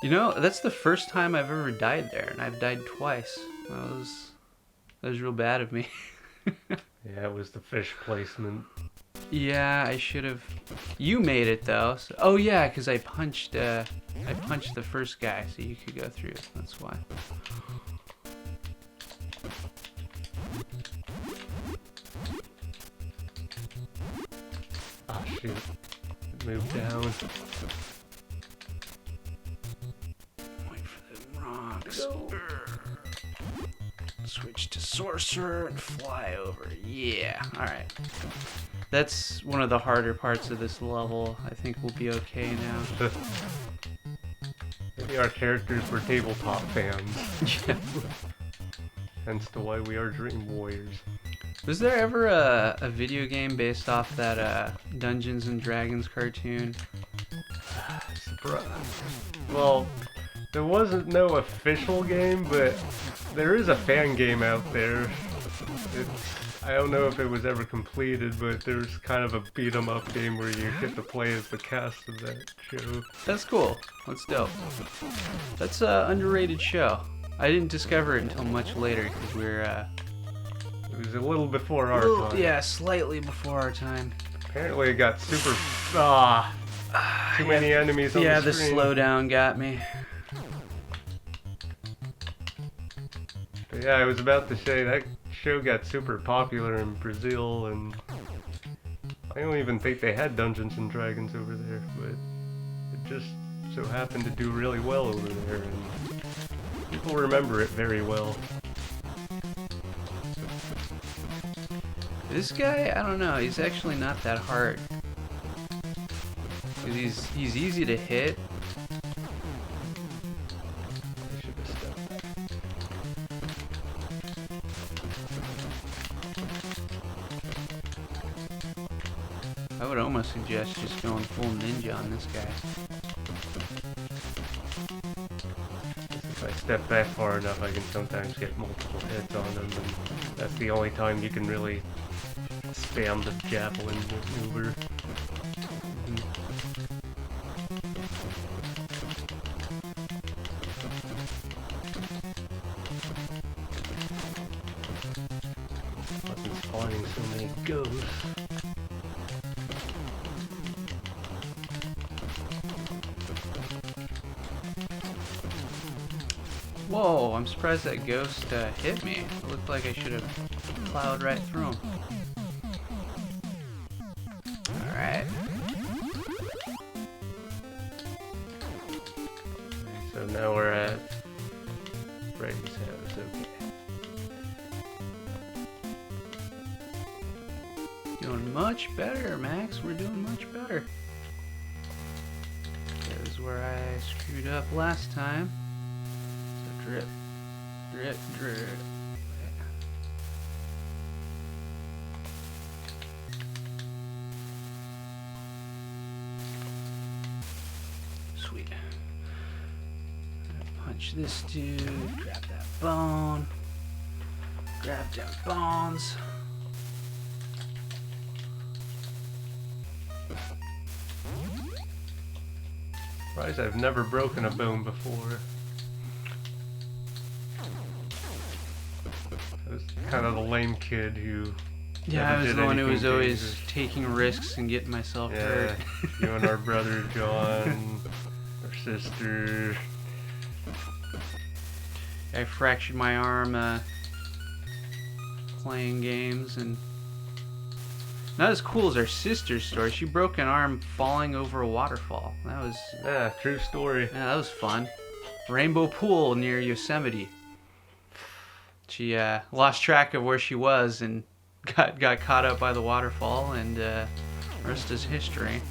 You know, that's the first time I've ever died there, and I've died twice. That was real bad of me. Yeah, it was the fish placement. Yeah, I should have. You made it though. So, oh yeah, because I punched the first guy, so you could go through. That's why. Oh shoot! It moved down. Wait for the rocks. Switch to sorcerer and fly over. Yeah. All right. That's one of the harder parts of this level. I think we'll be okay now. Maybe our characters were tabletop fans. Yeah. Hence to why we are Dream Warriors. Was there ever a video game based off that Dungeons and Dragons cartoon? Surprise. Well, there wasn't no official game, but there is a fan game out there. I don't know if it was ever completed, but there's kind of a beat 'em up game where you get to play as the cast of that show. That's cool. That's dope. That's an underrated show. I didn't discover it until much later because we're It was a little before our time. yeah, slightly before our time. Apparently it got super... too many enemies on Yeah, the the screen. slowdown got me. But yeah, I was about to say, that show got super popular in Brazil, and I don't even think they had Dungeons and Dragons over there, but it just so happened to do really well over there, and people remember it very well. This guy, I don't know, he's actually not that hard. 'Cause he's easy to hit. I should have stopped that. I would almost suggest just going full ninja on this guy. If I step back far enough, I can sometimes get multiple hits on them, and that's the only time you can really spam the javelin maneuver. Wasn't spawning so many ghosts. Whoa, I'm surprised that ghost hit me. It looked like I should have plowed right through him. Alright. So now we're at Freddy's house, okay. Doing much better, Max. We're doing much better. That is where I screwed up last time. So drip, drip, drip. Sweet. Punch this dude. Grab that bone. Grab them bones. Surprised I've never broken a bone before. I was kind of the lame kid who... Yeah, never I was did the one who was anything always dangerous. taking risks and getting myself Yeah, hurt. you and our brother John, our sister. I fractured my arm playing games, and Not as cool as our sister's story. She broke an arm falling over a waterfall. That was... Yeah, true story. Yeah, that was fun. Rainbow Pool near Yosemite. She lost track of where she was and got caught up by the waterfall, and rest is history.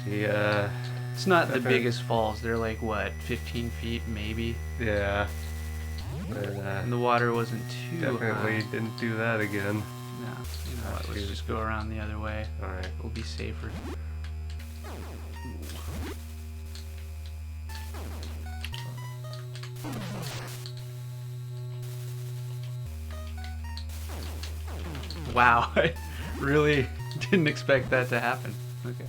Yeah. It's not the biggest falls. They're like, what, 15 feet maybe? Yeah. But, And the water wasn't too definitely high. didn't do that again. No, you know what, let's just go around the other way. Alright. We'll be safer. Wow, I really didn't expect that to happen. Okay.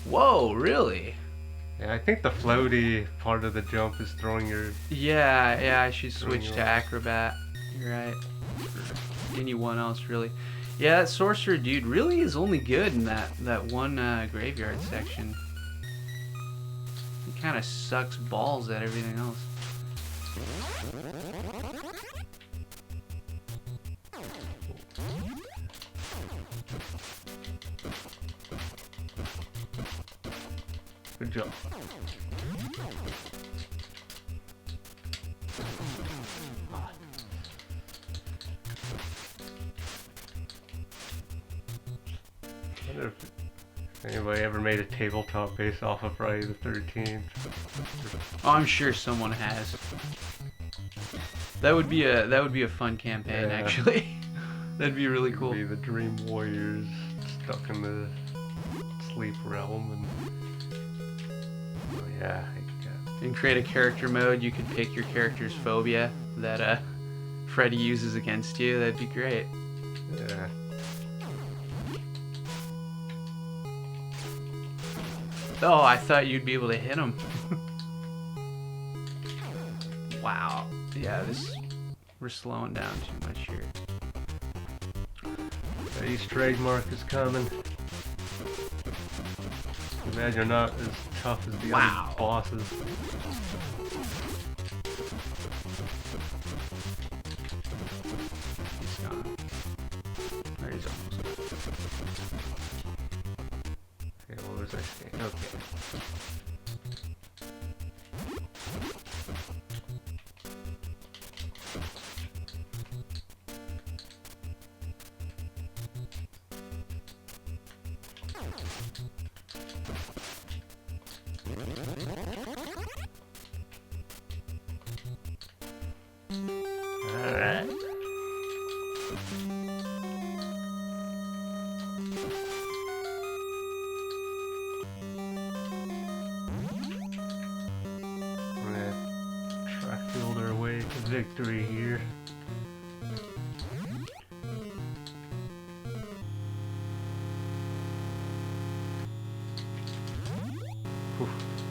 Whoa, really? Yeah, I think the floaty part of the jump is throwing your... Yeah, I should Throwing switch you to off. acrobat. You're right. Or anyone else, really. Yeah, that sorcerer dude really is only good in that one graveyard section. He kind of sucks balls at everything else. Good job. I wonder if anybody ever made a tabletop based off of Friday the 13th. Oh, I'm sure someone has. That would be a fun campaign, Yeah. actually. That'd be really cool. Be the Dream Warriors stuck in the sleep realm, and oh yeah, And create a character mode. You could pick your character's phobia that Freddy uses against you. That'd be great. yeah. Oh, I thought you'd be able to hit him. Wow. Yeah, we're slowing down too much here. The Easter egg mark is coming. Too bad you're not as tough as the Wow. other bosses. He's gone. There he's almost. Okay, what was I saying? Okay. Alright. We're gonna track build our way to victory here.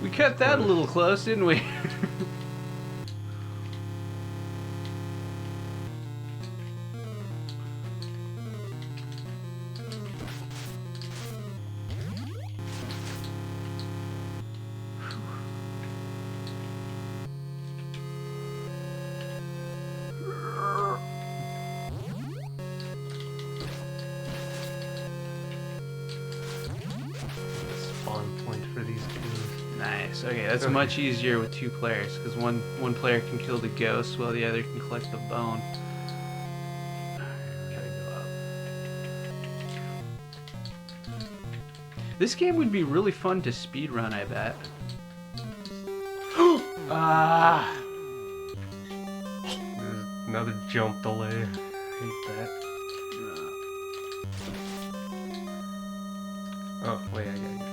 We cut that a little close, didn't we? Spawn point for these two. Nice. Okay, that's much easier with two players because one player can kill the ghost while the other can collect the bone. Alright, gotta go up. This game would be really fun to speedrun, I bet. Ah! There's another jump delay. Hate that. Oh, wait, I gotta get that.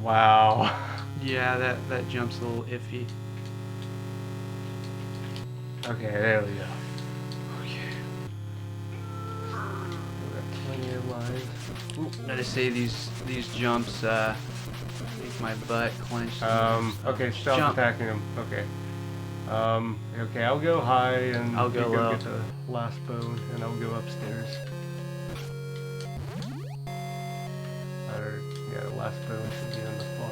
Wow. Yeah, that jump's a little iffy. Okay, there we go. Okay. We got plenty of lives. Ooh, gotta say these jumps make my butt clench. Okay, stop Jump. attacking him. Okay. Okay, I'll go high and I'll go you low. get the last bone, and I'll go upstairs. Or, yeah, the last bone should be on the far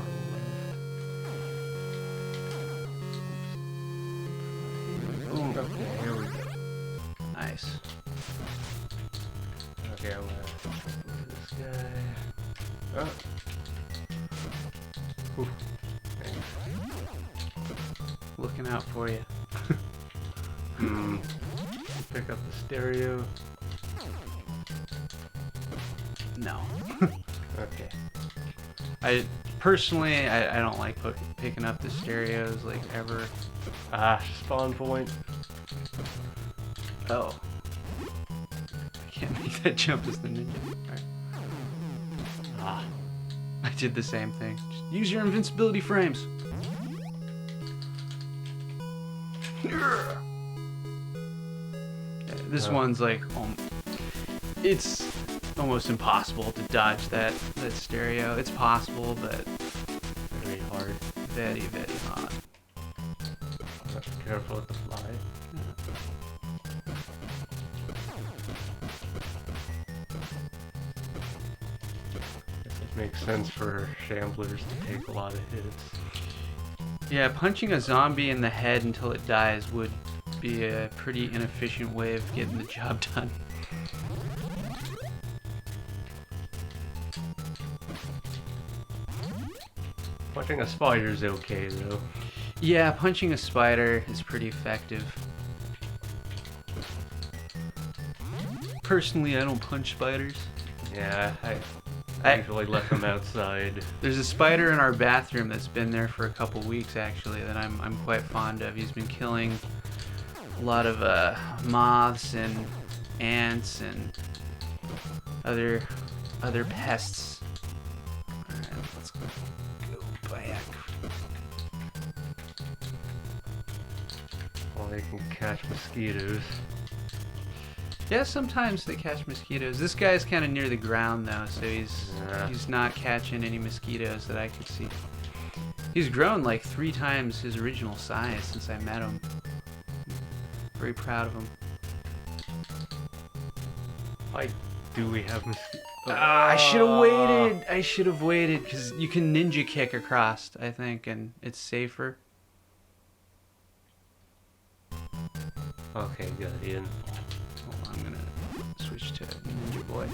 Nice. Okay, I'm gonna look at this guy. Oh. Oof. Thanks. Looking out for you. Pick up the stereo. No. Okay. I personally, I don't like picking up the stereos like ever. Ah, spawn point. Oh. I can't make that jump as the ninja. Alright. Ah. I did the same thing. Just use your invincibility frames. Yeah, this one's like, it's almost impossible to dodge that stereo. It's possible, but Very hard. very, very hard. Careful with the fly. It makes sense for shamblers to take a lot of hits. Yeah, punching a zombie in the head until it dies would be a pretty inefficient way of getting the job done. Punching a spider's okay though. Yeah, punching a spider is pretty effective. Personally, I don't punch spiders. Yeah, I usually let them outside. There's a spider in our bathroom that's been there for a couple weeks actually that I'm quite fond of. He's been killing a lot of moths and ants and other pests. Alright, let's go back. Well, they can catch mosquitoes. Yeah, sometimes they catch mosquitoes. This guy's kind of near the ground though, so he's not catching any mosquitoes that I could see. He's grown like 3 times his original size since I met him. Very proud of him. Why do we have mosquitoes? I should have waited. I should have waited because you can ninja kick across, I think, and it's safer. Okay, good. Ian. Hold on, I'm gonna switch to Ninja Boy.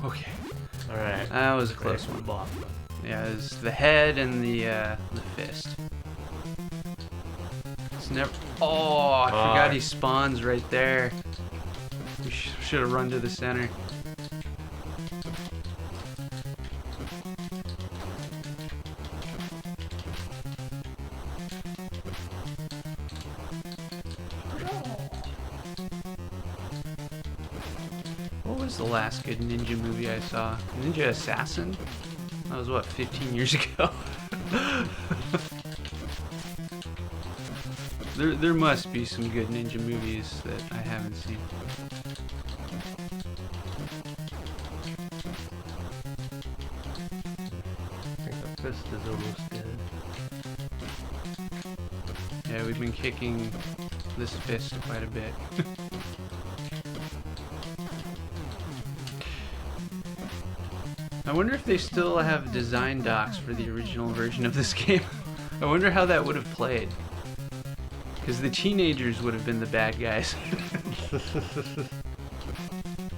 Okay. Alright. That was a close one. Yeah, it was the head and the fist. It's never. Oh, I forgot he spawns right there. We should have run to the center. What was the last good ninja movie I saw? Ninja Assassin? That was what, 15 years ago? There must be some good ninja movies that I haven't seen. I think the fist is almost dead. Yeah, we've been kicking this fist quite a bit. I wonder if they still have design docs for the original version of this game. I wonder how that would have played. Because the teenagers would have been the bad guys.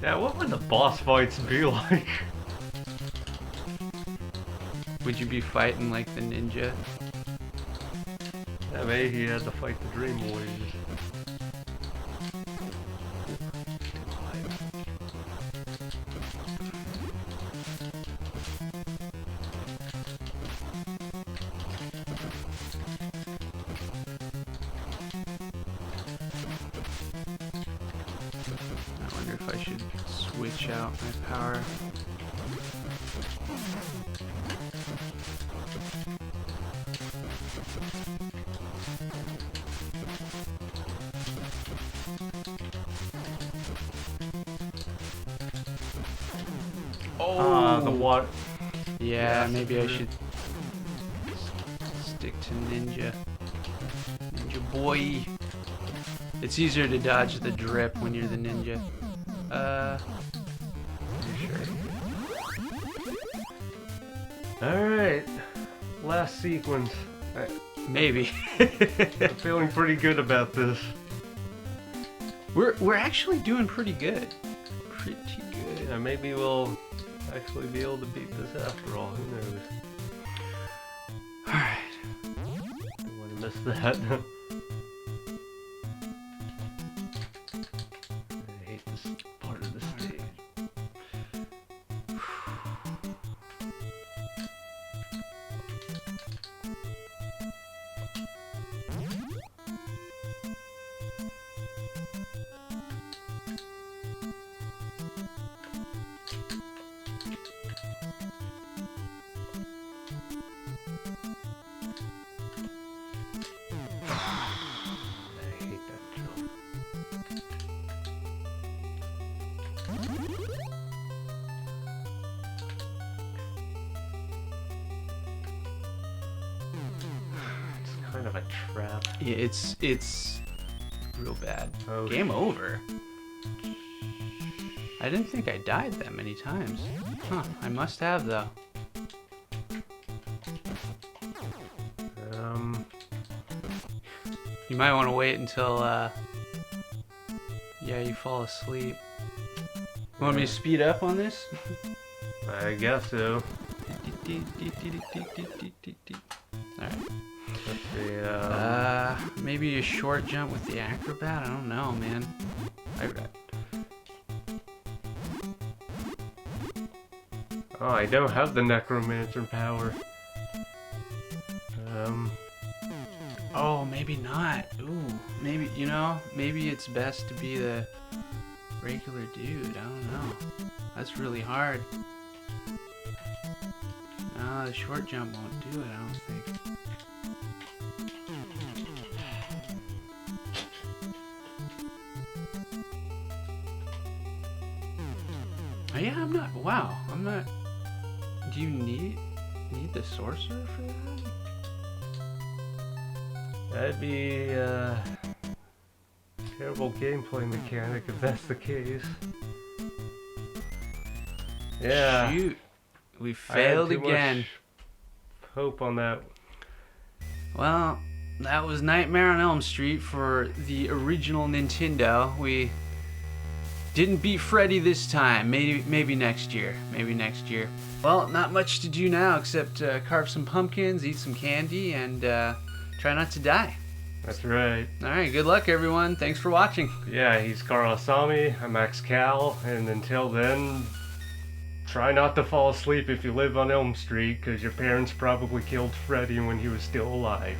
Yeah, what would the boss fights be like? Would you be fighting like the ninja? Yeah, maybe he had to fight the Dream Warriors. I wonder if I should switch out my power. Oh, the water. Yeah, maybe I should stick to ninja. Ninja boy. It's easier to dodge the drip when you're the ninja. You sure? Alright, last sequence. Maybe. I'm feeling pretty good about this. We're actually doing pretty good. Pretty good. Yeah, maybe we'll actually be able to beat this after all. Who knows? Alright. Don't want to miss that. I hate this part of the stage. I hate that jump. It's kind of a trap. Yeah, it's real bad. Oh, Game over. I didn't think I died that many times. Huh, I must have though. You might want to wait until yeah, you fall asleep. You want me to speed up on this? I guess so. Alright. Let's see, Maybe a short jump with the acrobat? I don't know, man. oh, I don't have the necromancer power. Oh, maybe not. Ooh, maybe, you know, maybe it's best to be the regular dude. I don't know. That's really hard. No, the short jump won't do it, I don't think. Oh, yeah, I'm not. Wow, I'm not. Do you need the sorcerer for that? That'd be terrible gameplay mechanic if that's the case. Yeah. Shoot, we I had failed too again. much hope on that. Well, that was Nightmare on Elm Street for the original Nintendo. We didn't beat Freddy this time. Maybe next year. Maybe next year. Well, not much to do now except carve some pumpkins, eat some candy, and try not to die. That's right. Alright, good luck everyone. Thanks for watching. Yeah, he's Carl Asami, I'm Max Cal, and until then, try not to fall asleep if you live on Elm Street, because your parents probably killed Freddy when he was still alive.